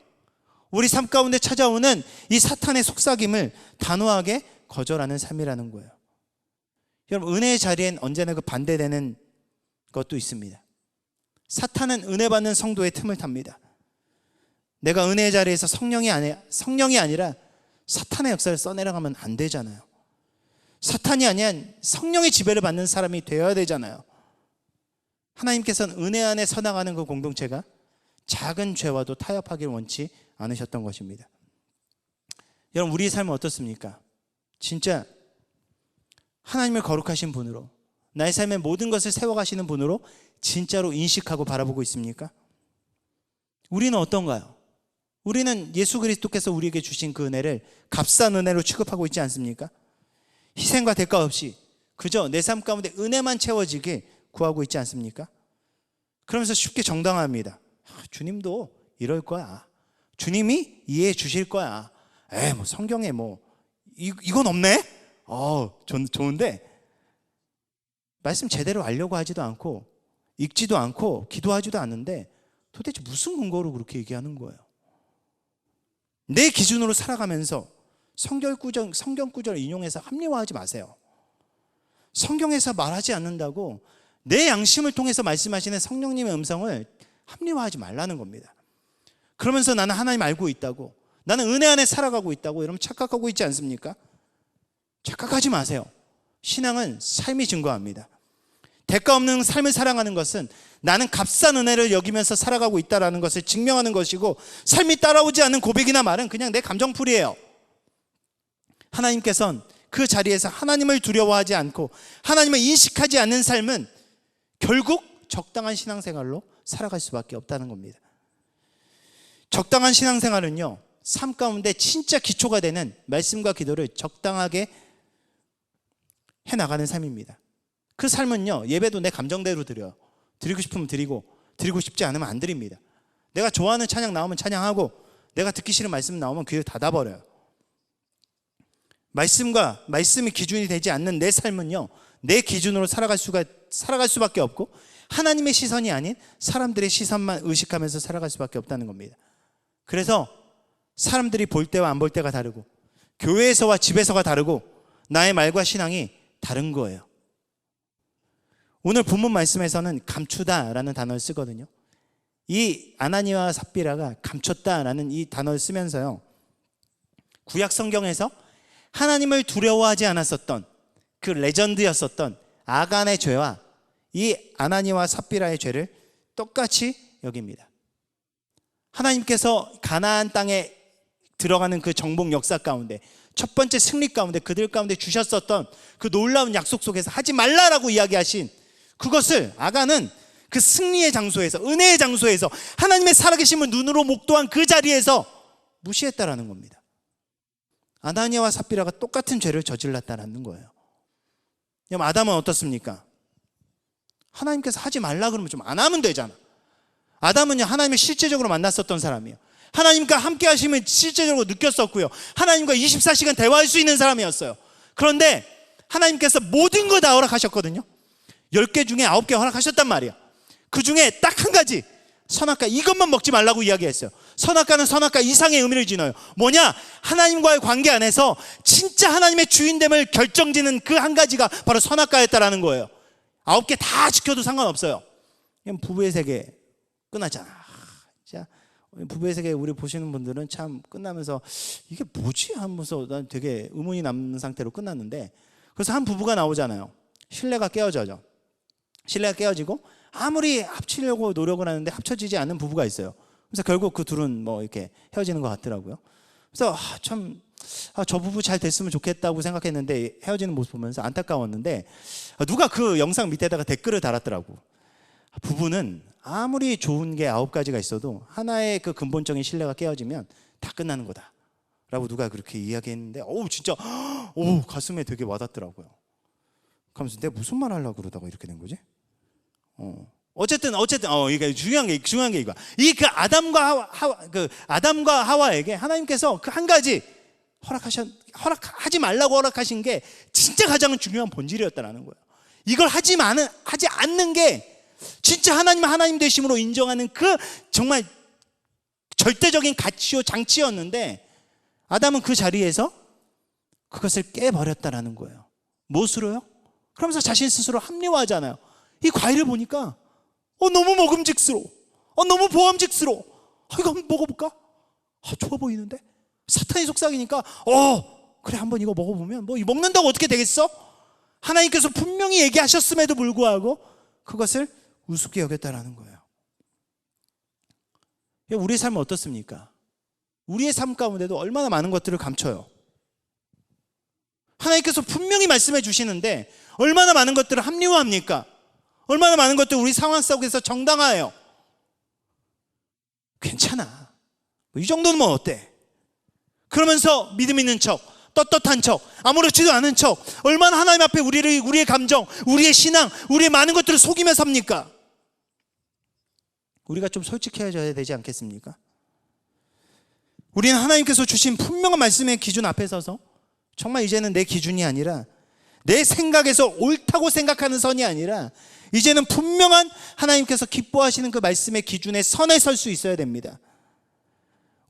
우리 삶 가운데 찾아오는 이 사탄의 속삭임을 단호하게 거절하는 삶이라는 거예요. 여러분, 은혜의 자리엔 언제나 그 반대되는 것도 있습니다. 사탄은 은혜 받는 성도의 틈을 탑니다. 내가 은혜의 자리에서 성령이 아니라 사탄의 역사를 써내려가면 안 되잖아요. 사탄이 아니면 성령의 지배를 받는 사람이 되어야 되잖아요. 하나님께서는 은혜 안에 서나가는 그 공동체가 작은 죄와도 타협하길 원치 않으셨던 것입니다. 여러분, 우리의 삶은 어떻습니까? 진짜 하나님을 거룩하신 분으로, 나의 삶의 모든 것을 세워가시는 분으로 진짜로 인식하고 바라보고 있습니까? 우리는 어떤가요? 우리는 예수 그리스도께서 우리에게 주신 그 은혜를 값싼 은혜로 취급하고 있지 않습니까? 희생과 대가 없이 그저 내 삶 가운데 은혜만 채워지게 구하고 있지 않습니까? 그러면서 쉽게 정당합니다. 주님도 이럴 거야. 주님이 이해해 주실 거야. 뭐 성경에 뭐 이건 없네? 좋은데 말씀 제대로 알려고 하지도 않고 읽지도 않고 기도하지도 않는데 도대체 무슨 근거로 그렇게 얘기하는 거예요? 내 기준으로 살아가면서 성경 구절 인용해서 합리화하지 마세요. 성경에서 말하지 않는다고 내 양심을 통해서 말씀하시는 성령님의 음성을 합리화하지 말라는 겁니다. 그러면서 나는 하나님 알고 있다고, 나는 은혜 안에 살아가고 있다고 여러분 착각하고 있지 않습니까? 착각하지 마세요. 신앙은 삶이 증거합니다. 대가 없는 삶을 살아가는 것은 나는 값싼 은혜를 여기면서 살아가고 있다는 것을 증명하는 것이고, 삶이 따라오지 않는 고백이나 말은 그냥 내 감정풀이에요. 하나님께서는 그 자리에서 하나님을 두려워하지 않고 하나님을 인식하지 않는 삶은 결국 적당한 신앙생활로 살아갈 수밖에 없다는 겁니다. 적당한 신앙생활은요, 삶 가운데 진짜 기초가 되는 말씀과 기도를 적당하게 해나가는 삶입니다. 그 삶은요, 예배도 내 감정대로 드려요. 드리고 싶으면 드리고, 드리고 싶지 않으면 안 드립니다. 내가 좋아하는 찬양 나오면 찬양하고, 내가 듣기 싫은 말씀 나오면 귀를 닫아버려요. 말씀이 기준이 되지 않는 내 삶은요, 내 기준으로 살아갈 수밖에 없고, 하나님의 시선이 아닌 사람들의 시선만 의식하면서 살아갈 수밖에 없다는 겁니다. 그래서 사람들이 볼 때와 안 볼 때가 다르고, 교회에서와 집에서가 다르고, 나의 말과 신앙이 다른 거예요. 오늘 본문 말씀에서는 감추다라는 단어를 쓰거든요. 이 아나니아와 삽비라가 감췄다라는 이 단어를 쓰면서요, 구약 성경에서 하나님을 두려워하지 않았었던 그 레전드였었던 아간의 죄와 이 아나니아와 삽비라의 죄를 똑같이 여깁니다. 하나님께서 가나안 땅에 들어가는 그 정복 역사 가운데, 첫 번째 승리 가운데, 그들 가운데 주셨었던 그 놀라운 약속 속에서 하지 말라라고 이야기하신 그것을 아간은 그 승리의 장소에서, 은혜의 장소에서, 하나님의 살아계심을 눈으로 목도한 그 자리에서 무시했다라는 겁니다. 아나니아와 삽비라가 똑같은 죄를 저질렀다라는 거예요. 그럼 아담은 어떻습니까? 하나님께서 하지 말라 그러면 좀 안 하면 되잖아. 아담은요, 하나님을 실제적으로 만났었던 사람이에요. 하나님과 함께 하심을 실제적으로 느꼈었고요. 하나님과 24시간 대화할 수 있는 사람이었어요. 그런데 하나님께서 모든 거 다 허락하셨거든요. 10개 중에 9개 허락하셨단 말이야. 그 중에 딱 한 가지, 선악과 이것만 먹지 말라고 이야기했어요. 선악과는 선악과 이상의 의미를 지녀요. 뭐냐? 하나님과의 관계 안에서 진짜 하나님의 주인됨을 결정짓는 그 한 가지가 바로 선악과였다라는 거예요. 9개 다 지켜도 상관없어요. 부부의 세계 끝나잖아. 자, 부부의 세계 우리 보시는 분들은 참 끝나면서 이게 뭐지 하면서 난 되게 의문이 남는 상태로 끝났는데, 그래서 한 부부가 나오잖아요. 신뢰가 깨어져죠. 신뢰가 깨어지고 아무리 합치려고 노력을 하는데 합쳐지지 않는 부부가 있어요. 그래서 결국 그 둘은 뭐 이렇게 헤어지는 것 같더라고요. 그래서 저 부부 잘 됐으면 좋겠다고 생각했는데 헤어지는 모습 보면서 안타까웠는데, 누가 그 영상 밑에다가 댓글을 달았더라고. 부부는 아무리 좋은 게 9가지가 있어도 하나의 그 근본적인 신뢰가 깨어지면 다 끝나는 거다 라고 누가 그렇게 이야기했는데, 진짜 가슴에 되게 와닿더라고요. 그러면서 내가 무슨 말 하려고 그러다가 이렇게 된 거지? 어쨌든 이게 중요한 게 이거. 그 아담과 하와에게 하나님께서 그 한 가지 허락하지 말라고 허락하신 게 진짜 가장 중요한 본질이었다라는 거예요. 이걸 하지 않는 게 진짜 하나님 되심으로 인정하는 그 정말 절대적인 가치요 장치였는데, 아담은 그 자리에서 그것을 깨버렸다라는 거예요. 무엇으로요? 그러면서 자신 스스로 합리화하잖아요. 이 과일을 보니까 너무 먹음직스러워, 너무 보암직스러워, 이거 한번 먹어볼까? 좋아 보이는데? 사탄이 속삭이니까 그래 한번 이거 먹어보면 뭐 먹는다고 어떻게 되겠어? 하나님께서 분명히 얘기하셨음에도 불구하고 그것을 우습게 여겼다라는 거예요. 우리의 삶은 어떻습니까? 우리의 삶 가운데도 얼마나 많은 것들을 감춰요. 하나님께서 분명히 말씀해 주시는데 얼마나 많은 것들을 합리화합니까? 얼마나 많은 것들 우리 상황 속에서 정당화해요. 괜찮아, 이 정도는 뭐 어때? 그러면서 믿음 있는 척, 떳떳한 척, 아무렇지도 않은 척, 얼마나 하나님 앞에 우리의 감정, 우리의 신앙, 우리의 많은 것들을 속이며 삽니까? 우리가 좀 솔직해져야 되지 않겠습니까? 우리는 하나님께서 주신 분명한 말씀의 기준 앞에 서서 정말 이제는 내 기준이 아니라, 내 생각에서 옳다고 생각하는 선이 아니라 이제는 분명한 하나님께서 기뻐하시는 그 말씀의 기준에 선에 설 수 있어야 됩니다.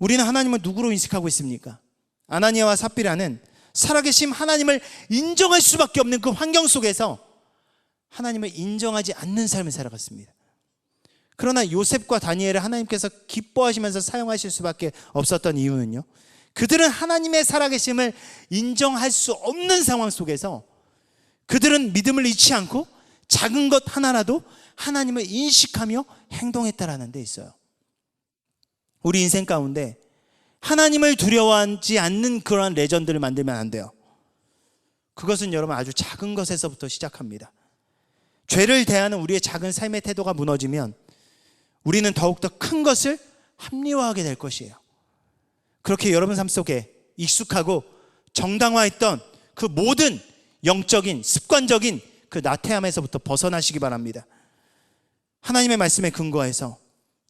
우리는 하나님을 누구로 인식하고 있습니까? 아나니아와 삽비라는 살아계신 하나님을 인정할 수밖에 없는 그 환경 속에서 하나님을 인정하지 않는 삶을 살아갔습니다. 그러나 요셉과 다니엘을 하나님께서 기뻐하시면서 사용하실 수밖에 없었던 이유는요, 그들은 하나님의 살아계심을 인정할 수 없는 상황 속에서 그들은 믿음을 잃지 않고 작은 것 하나라도 하나님을 인식하며 행동했다라는 데 있어요. 우리 인생 가운데 하나님을 두려워하지 않는 그러한 레전드를 만들면 안 돼요. 그것은 여러분 아주 작은 것에서부터 시작합니다. 죄를 대하는 우리의 작은 삶의 태도가 무너지면 우리는 더욱더 큰 것을 합리화하게 될 것이에요. 그렇게 여러분 삶 속에 익숙하고 정당화했던 그 모든 영적인 습관적인 그 나태함에서부터 벗어나시기 바랍니다. 하나님의 말씀에 근거해서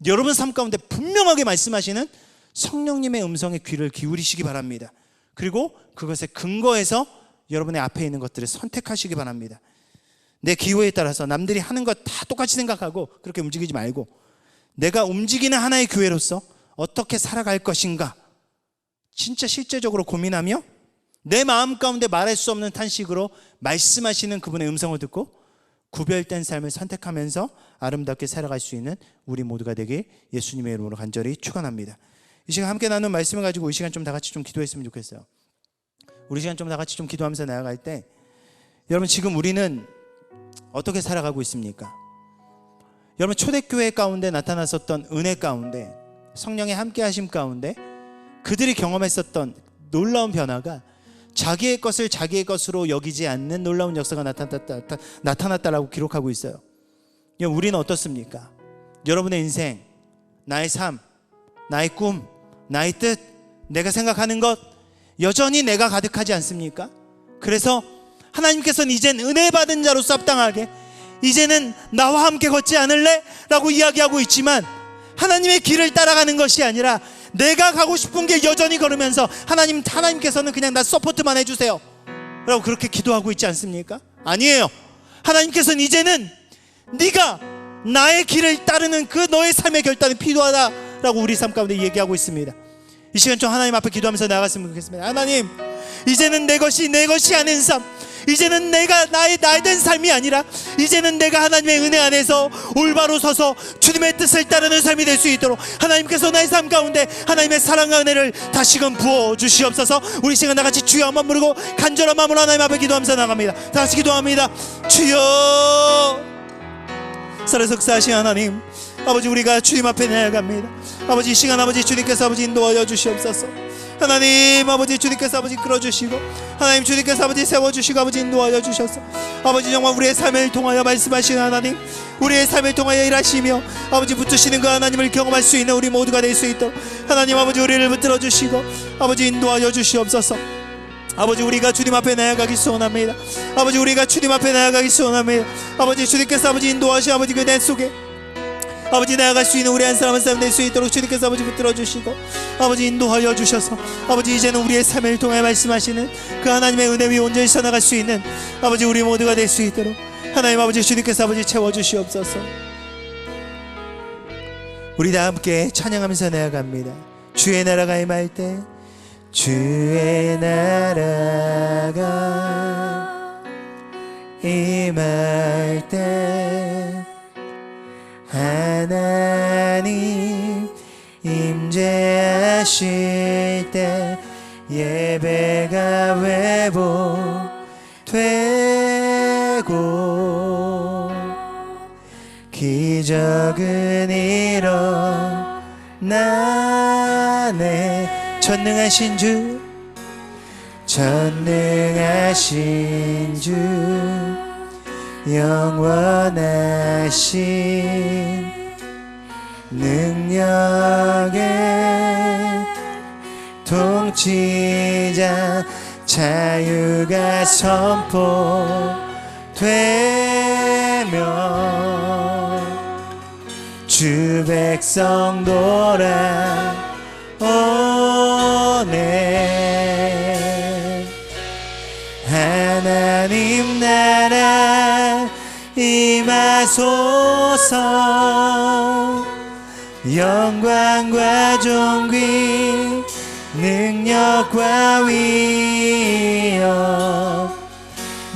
여러분 삶 가운데 분명하게 말씀하시는 성령님의 음성에 귀를 기울이시기 바랍니다. 그리고 그것에 근거해서 여러분의 앞에 있는 것들을 선택하시기 바랍니다. 내 기호에 따라서 남들이 하는 것 다 똑같이 생각하고 그렇게 움직이지 말고, 내가 움직이는 하나의 교회로서 어떻게 살아갈 것인가 진짜 실제적으로 고민하며 내 마음 가운데 말할 수 없는 탄식으로 말씀하시는 그분의 음성을 듣고 구별된 삶을 선택하면서 아름답게 살아갈 수 있는 우리 모두가 되길 예수님의 이름으로 간절히 축원합니다. 이 시간 함께 나눈 말씀을 가지고 이 시간 좀 다 같이 좀 기도했으면 좋겠어요. 우리 시간 좀 다 같이 좀 기도하면서 나아갈 때, 여러분 지금 우리는 어떻게 살아가고 있습니까? 여러분 초대교회 가운데 나타났었던 은혜 가운데, 성령의 함께 하심 가운데 그들이 경험했었던 놀라운 변화가 자기의 것을 자기의 것으로 여기지 않는 놀라운 역사가 나타났다라고 기록하고 있어요. 우리는 어떻습니까? 여러분의 인생, 나의 삶, 나의 꿈, 나의 뜻, 내가 생각하는 것 여전히 내가 가득하지 않습니까? 그래서 하나님께서는 이젠 은혜 받은 자로서 합당하게 이제는 나와 함께 걷지 않을래? 라고 이야기하고 있지만 하나님의 길을 따라가는 것이 아니라 내가 가고 싶은 길 여전히 걸으면서 하나님께서는 그냥 나 서포트만 해주세요 라고 그렇게 기도하고 있지 않습니까? 아니에요. 하나님께서는 이제는 네가 나의 길을 따르는 그 너의 삶의 결단이 필요하다라고 우리 삶 가운데 얘기하고 있습니다. 이 시간 좀 하나님 앞에 기도하면서 나아갔으면 좋겠습니다. 하나님, 이제는 내 것이 아닌 삶, 이제는 내가 나의 된 삶이 아니라 이제는 내가 하나님의 은혜 안에서 올바로 서서 주님의 뜻을 따르는 삶이 될 수 있도록 하나님께서 나의 삶 가운데 하나님의 사랑과 은혜를 다시금 부어주시옵소서. 우리 시간 다같이 주여 한번 부르고 간절한 마음으로 하나님 앞에 기도하면서 나갑니다. 다같이 기도합니다. 주여, 살아석사하신 하나님, 아버지, 우리가 주님 앞에 나아갑니다. 아버지, 이 시간 아버지 주님께서 아버지 인도하여 주시옵소서. 하나님, 아버지 주님께서 아버지 끌어주시고 하나님 주님께서 아버지 세워주시고 아버지 인도하여 주셔서 아버지 정말 우리의 삶을 통하여 말씀하시는 하나님, 우리의 삶을 통하여 일하시며 아버지 붙드시는 그 하나님을 경험할 수 있는 우리 모두가 될 수 있도록 하나님 아버지 우리를 붙들어 주시고 아버지 인도하여 주시옵소서. 아버지, 우리가 주님 앞에 나아가기 소원합니다. 아버지, 우리가 주님 앞에 나아가기 소원합니다. 아버지, 주님께서 아버지 인도하시 아버지 그 내 속에 아버지 나아갈 수 있는 우리 한 사람 한 사람 될 수 있도록 주님께서 아버지 붙들어 주시고 아버지 인도하여 주셔서 아버지 이제는 우리의 삶을 통해 말씀하시는 그 하나님의 은혜 위에 온전히 서나갈 수 있는 아버지 우리 모두가 될 수 있도록 하나님 아버지 주님께서 아버지 채워주시옵소서. 우리 다 함께 찬양하면서 나아갑니다. 주의 나라가 임할 때, 주의 나라가 임할 때 하나님 임재하실 때 예배가 회복되고 기적은 일어나네. 전능하신 주, 전능하신 주, 영원하신 능력의 통치자, 자유가 선포되며 주 백성 돌아오네. 하나님 나라 임하소서. 영광과 존귀 능력과 위엄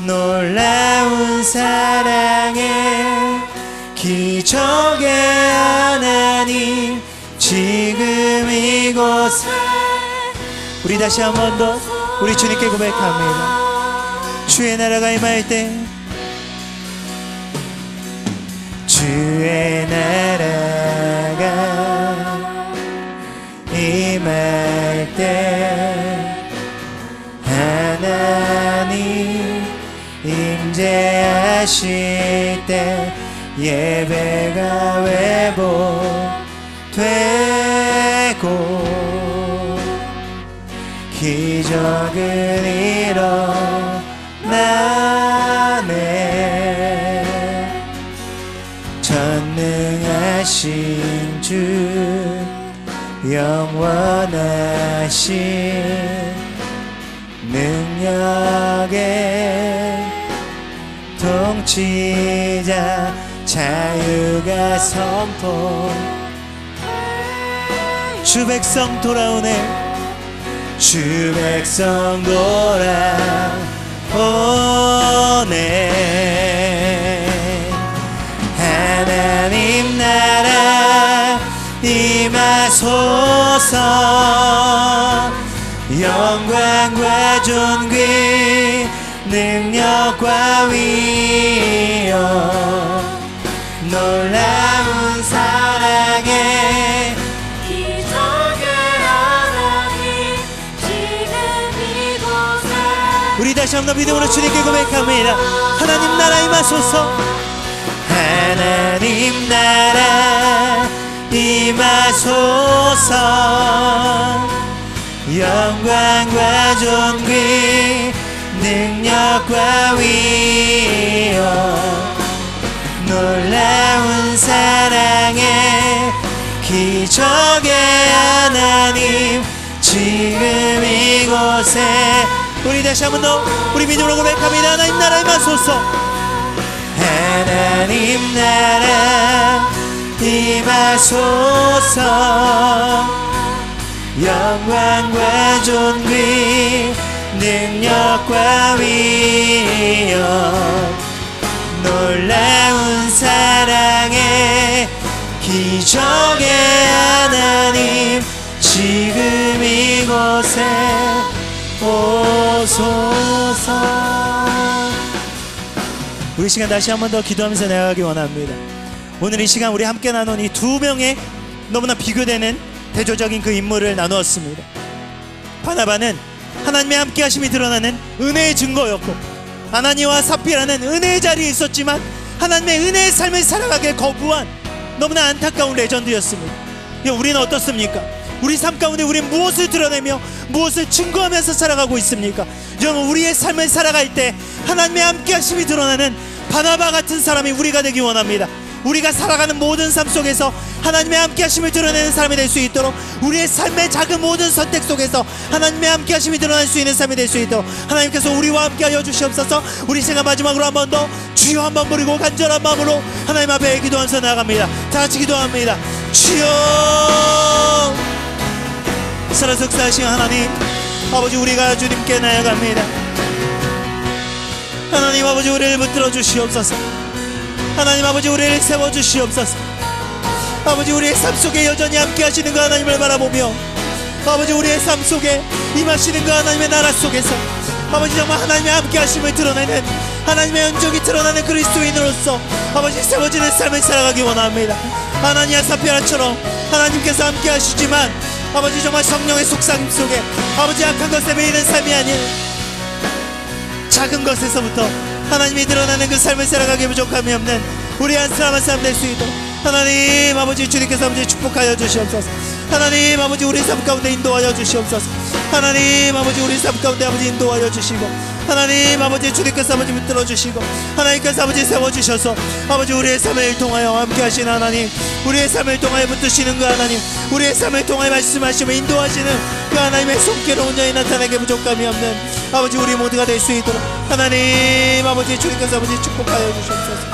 놀라운 사랑의 기적의 하나님 지금 이곳에. 우리 다시 한 번 더 우리 주님께 고백합니다. 주의 나라가 임할 때, 주의 나라가 임할 때 하나님 임재하실 때 예배가 회복되고 기적은 일어나네. 전능하신 주, 영원하신 능력의 통치자, 자유가 선포. 주 백성 돌아오네. 주 백성 돌아오네. 하나님 나라 임하소서. 영광과 존귀 능력과 위엄 놀라운 사랑의 기적의 하나님 지금 이곳에. 우리 다시 한번 믿음으로 주님께 고백합니다. 하나님 나라 임하소서. 하나님 나라 임하소서. 영광과 존귀 능력과 위엄 놀라운 사랑의 기적의 하나님 지금 이곳에 우리 다시 한 번 더 우리 믿음으로 고백합니다. 하나님 나라 임하소서. 하나님 나라 임하소서. 영광과 존귀 능력과 위엄 놀라운 사랑의 기적의 하나님 지금 이곳에 오소서. 우리 시간 다시 한 번 더 기도하면서 나아가기 원합니다. 오늘 이 시간 우리 함께 나눈 이 두 명의 너무나 비교되는 대조적인 그 인물을 나누었습니다. 바나바는 하나님의 함께하심이 드러나는 은혜의 증거였고, 아나니와 삽비라는 은혜의 자리에 있었지만 하나님의 은혜의 삶을 살아가길 거부한 너무나 안타까운 레전드였습니다. 우리는 어떻습니까? 우리 삶 가운데 우리는 무엇을 드러내며 무엇을 증거하면서 살아가고 있습니까? 여러분, 우리의 삶을 살아갈 때 하나님의 함께하심이 드러나는 바나바 같은 사람이 우리가 되기 원합니다. 우리가 살아가는 모든 삶 속에서 하나님의 함께하심을 드러내는 사람이 될 수 있도록, 우리의 삶의 작은 모든 선택 속에서 하나님의 함께하심이 드러날 수 있는 삶이 될 수 있도록 하나님께서 우리와 함께하여 주시옵소서. 우리 시간 마지막으로 한 번 더 주여 한 번 부르고 간절한 마음으로 하나님 앞에 기도하면서 나아갑니다. 다 같이 기도합니다. 주여, 살아서 역사하신 하나님 아버지, 우리가 주님께 나아갑니다. 하나님 아버지, 우리를 붙들어 주시옵소서. 하나님 아버지, 우리를 세워주시옵소서. 아버지, 우리의 삶 속에 여전히 함께 하시는 그 하나님을 바라보며, 아버지, 우리의 삶 속에 임하시는 그 하나님의 나라 속에서 아버지, 정말 하나님의 함께 하심을 드러내는, 하나님의 연적이 드러나는 그리스도인으로서 아버지 세워지는 삶을 살아가기 원합니다. 하나니아 삽비라처럼 하나님께서 함께 하시지만 아버지, 정말 성령의 속삭임 속에 아버지 악한 것에 매이는 삶이 아닌 작은 것에서부터 하나님이 드러나는 그 삶을 살아가기 부족함이 없는 우리 한 사람 한 사람 될 수 있도록 하나님 아버지, 주님께서 아버지 축복하여 주시옵소서. 하나님 아버지, 우리 삶 가운데 인도하여 주시옵소서. 하나님 아버지, 우리 삶 가운데 아버지 인도하여 주시고, 하나님 아버지, 주님께서 아버지 붙들어 주시고, 하나님께서 아버지 세워주셔서 아버지, 우리의 삶을 통하여 함께 하시는 하나님, 우리의 삶을 통하여 붙드시는 그 하나님, 우리의 삶을 통하여 말씀하시며 인도하시는 그 하나님의 손길을 온전히 나타내게 부족함이 없는 아버지, 우리 모두가 될 수 있도록 하나님 아버지, 주님께서 아버지 축복하여 주시옵소서.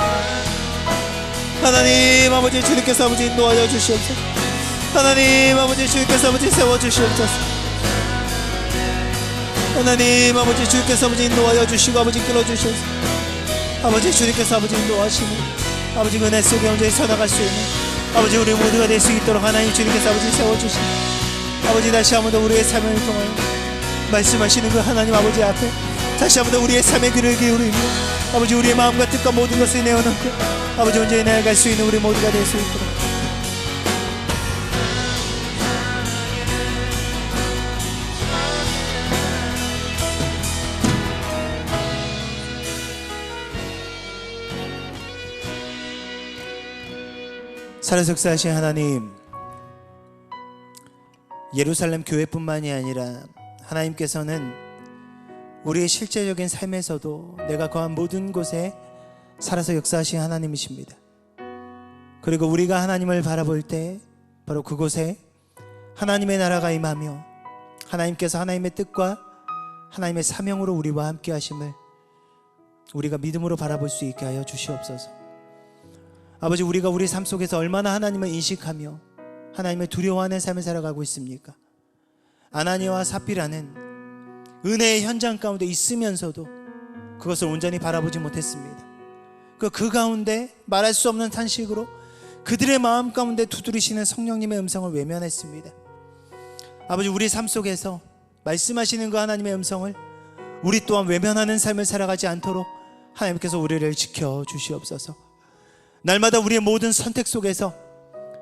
하나님 아버지, 주님께서 아버지 인도하여 주시옵소서. 하나님 아버지, 주님께서 아버지 세워주시옵소서. 하나님 아버지, 주님께서 아버지 인도하여 주시고 아버지 끌어주시옵소서. 아버지, 주님께서 아버지 인도하시고 아버지 은혜 속에 온전히 서나갈 수 있는 아버지, 우리 모두가 될 수 있도록 하나님 주님께서 아버지 세워주시고, 아버지 다시 한 번 더 우리의 삶을 통하여 말씀하시는 그 하나님 아버지 앞에 다시 한 번 더 우리의 삶의 귀를 기울이며 아버지, 우리의 마음과 뜻과 모든 것을 내어놓고 아버지 온전히 나아갈 수 있는 우리 모두가 될 수 있도록 살아서 역사하신 하나님, 예루살렘 교회뿐만이 아니라 하나님께서는 우리의 실제적인 삶에서도 내가 거한 모든 곳에 살아서 역사하신 하나님이십니다. 그리고 우리가 하나님을 바라볼 때 바로 그곳에 하나님의 나라가 임하며 하나님께서 하나님의 뜻과 하나님의 사명으로 우리와 함께 하심을 우리가 믿음으로 바라볼 수 있게 하여 주시옵소서. 아버지, 우리가 우리 삶 속에서 얼마나 하나님을 인식하며 하나님을 두려워하는 삶을 살아가고 있습니까? 아나니아와 삽비라는 은혜의 현장 가운데 있으면서도 그것을 온전히 바라보지 못했습니다. 그 가운데 말할 수 없는 탄식으로 그들의 마음 가운데 두드리시는 성령님의 음성을 외면했습니다. 아버지, 우리 삶 속에서 말씀하시는 그 하나님의 음성을 우리 또한 외면하는 삶을 살아가지 않도록 하나님께서 우리를 지켜주시옵소서. 날마다 우리의 모든 선택 속에서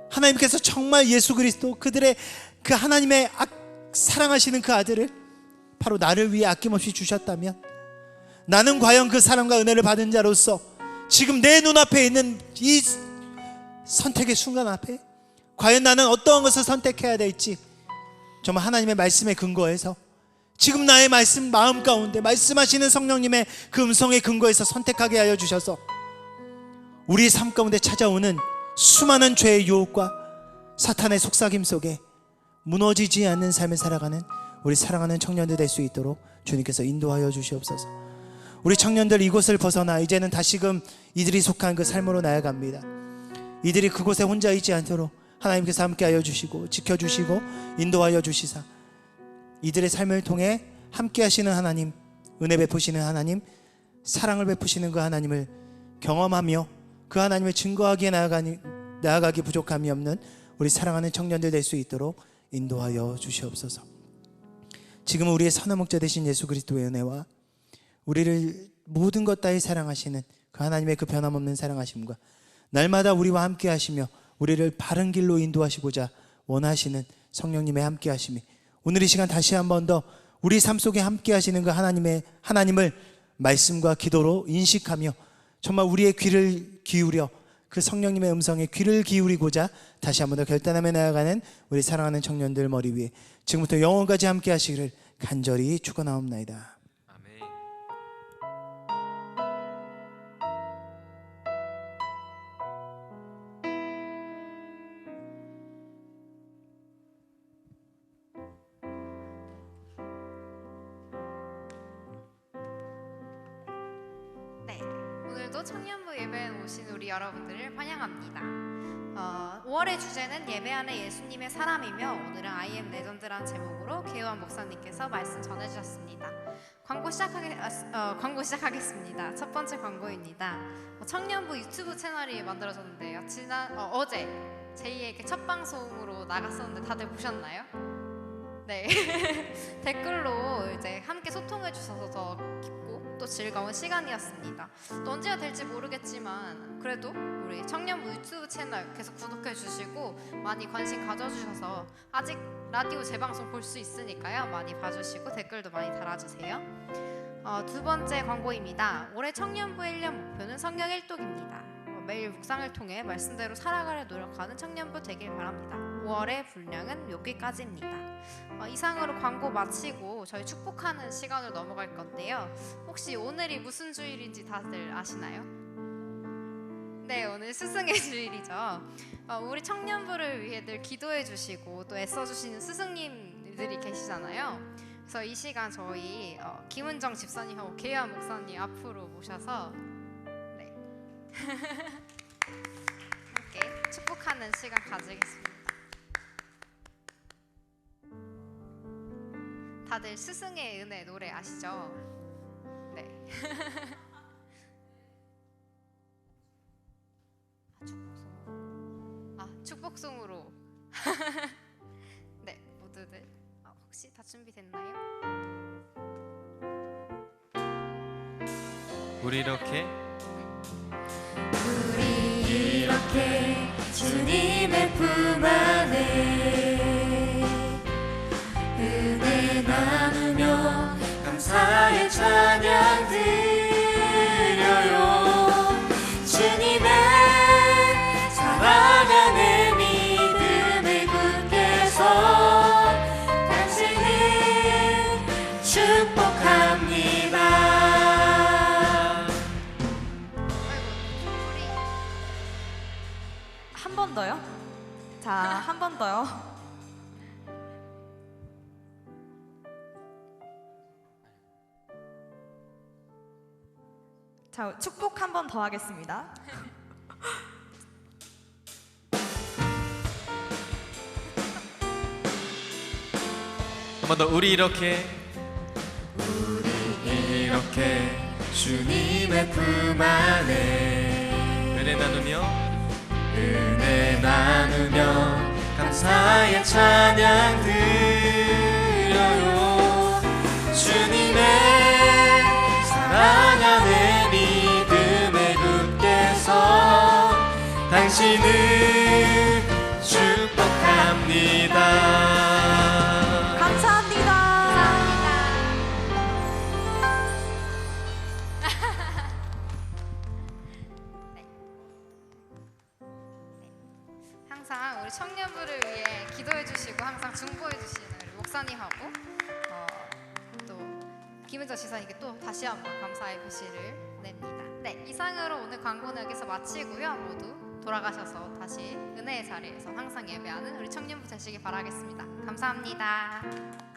하나님께서 정말 예수 그리스도, 그들의 그 하나님의 사랑하시는 그 아들을 바로 나를 위해 아낌없이 주셨다면 나는 과연 그 사랑과 은혜를 받은 자로서 지금 내 눈앞에 있는 이 선택의 순간 앞에 과연 나는 어떠한 것을 선택해야 될지 정말 하나님의 말씀에 근거해서 지금 나의 말씀 마음 가운데 말씀하시는 성령님의 그 음성에 근거해서 선택하게 하여 주셔서 우리 삶 가운데 찾아오는 수많은 죄의 유혹과 사탄의 속삭임 속에 무너지지 않는 삶을 살아가는 우리 사랑하는 청년들 될 수 있도록 주님께서 인도하여 주시옵소서. 우리 청년들 이곳을 벗어나 이제는 다시금 이들이 속한 그 삶으로 나아갑니다. 이들이 그곳에 혼자 있지 않도록 하나님께서 함께하여 주시고 지켜주시고 인도하여 주시사 이들의 삶을 통해 함께하시는 하나님, 은혜 베푸시는 하나님, 사랑을 베푸시는 그 하나님을 경험하며 그 하나님을 증거하기에 나아가기 부족함이 없는 우리 사랑하는 청년들 될 수 있도록 인도하여 주시옵소서. 지금은 우리의 선한 목자 되신 예수 그리스도의 은혜와 우리를 모든 것 따위 사랑하시는 그 하나님의 그 변함없는 사랑하심과 날마다 우리와 함께 하시며 우리를 바른 길로 인도하시고자 원하시는 성령님의 함께 하심이 오늘 이 시간 다시 한 번 더 우리 삶 속에 함께 하시는 그 하나님을 말씀과 기도로 인식하며 정말 우리의 귀를 기울여 그 성령님의 음성에 귀를 기울이고자 다시 한 번 더 결단하며 나아가는 우리 사랑하는 청년들 머리 위에 지금부터 영원까지 함께 하시기를 간절히 축원하옵나이다. 아멘. 네, 오늘도 청년부 예배에 오신 우리 여러분들을 환영합니다. 5월의 주제는 예배 안에 예수님의 사람이며 오늘은 I am 레전드라는 제목으로 개요한 목사님께서 말씀 전해주셨습니다. 광고 시작하겠습니다. 첫 번째 광고입니다. 청년부 유튜브 채널이 만들어졌는데요. 어제 제2의 첫 방송으로 나갔었는데 다들 보셨나요? 네. 댓글로 이제 함께 소통해 주셔서 더 깊고 또 즐거운 시간이었습니다. 또 언제가 될지 모르겠지만 그래도 우리 청년부 유튜브 채널 계속 구독해 주시고 많이 관심 가져주셔서 아직 라디오 재방송 볼 수 있으니까요. 많이 봐주시고 댓글도 많이 달아주세요. 두 번째 광고입니다. 올해 청년부의 1년 목표는 성경 일독입니다. 매일 묵상을 통해 말씀대로 살아가려 노력하는 청년부 되길 바랍니다. 5월의 분량은 여기까지입니다. 이상으로 광고 마치고 저희 축복하는 시간으로 넘어갈 건데요. 혹시 오늘이 무슨 주일인지 다들 아시나요? 네, 오늘 스승의 주일이죠. 우리 청년부를 위해 늘 기도해 주시고 또 애써 주시는 스승님들이 계시잖아요. 그래서 이 시간 저희 김은정 집사님하고 개요한 목사님 앞으로 모셔서 네. 함께 축복하는 시간 가지겠습니다. 다들 스승의 은혜 노래 아시죠? 네. 축복송으로. 네, 모두들 혹시 다 준비됐나요? 우리 이렇게 주님의 품 안에 은혜 나누며 감사의 찬양 드려요. 주님의 사랑 안에 믿음을 굳게 서 당신을 축복합니다. 한 번 더요? 자, 한 번 더요. 자, 축복 한 번 더 하겠습니다. 한 번 더. 우리 이렇게 주님의 품 안에 은혜 나누며 감사의 찬양 드려요. 주님의 사랑 안에 믿음에 굳게 서 당신을 축복합니다. 감사합니다. 항상 우리 청년부를 위해 기도해 주시고 항상 중보해 주시는 우리 목사님하고 또 김은정 지사님께 또 다시 한번 감사의 표시를 냅니다. 네, 이상으로 오늘 광고는 여기서 마치고요. 모두 돌아가셔서 다시 은혜의 자리에서 항상 예배하는 우리 청년부 되시길 바라겠습니다. 감사합니다.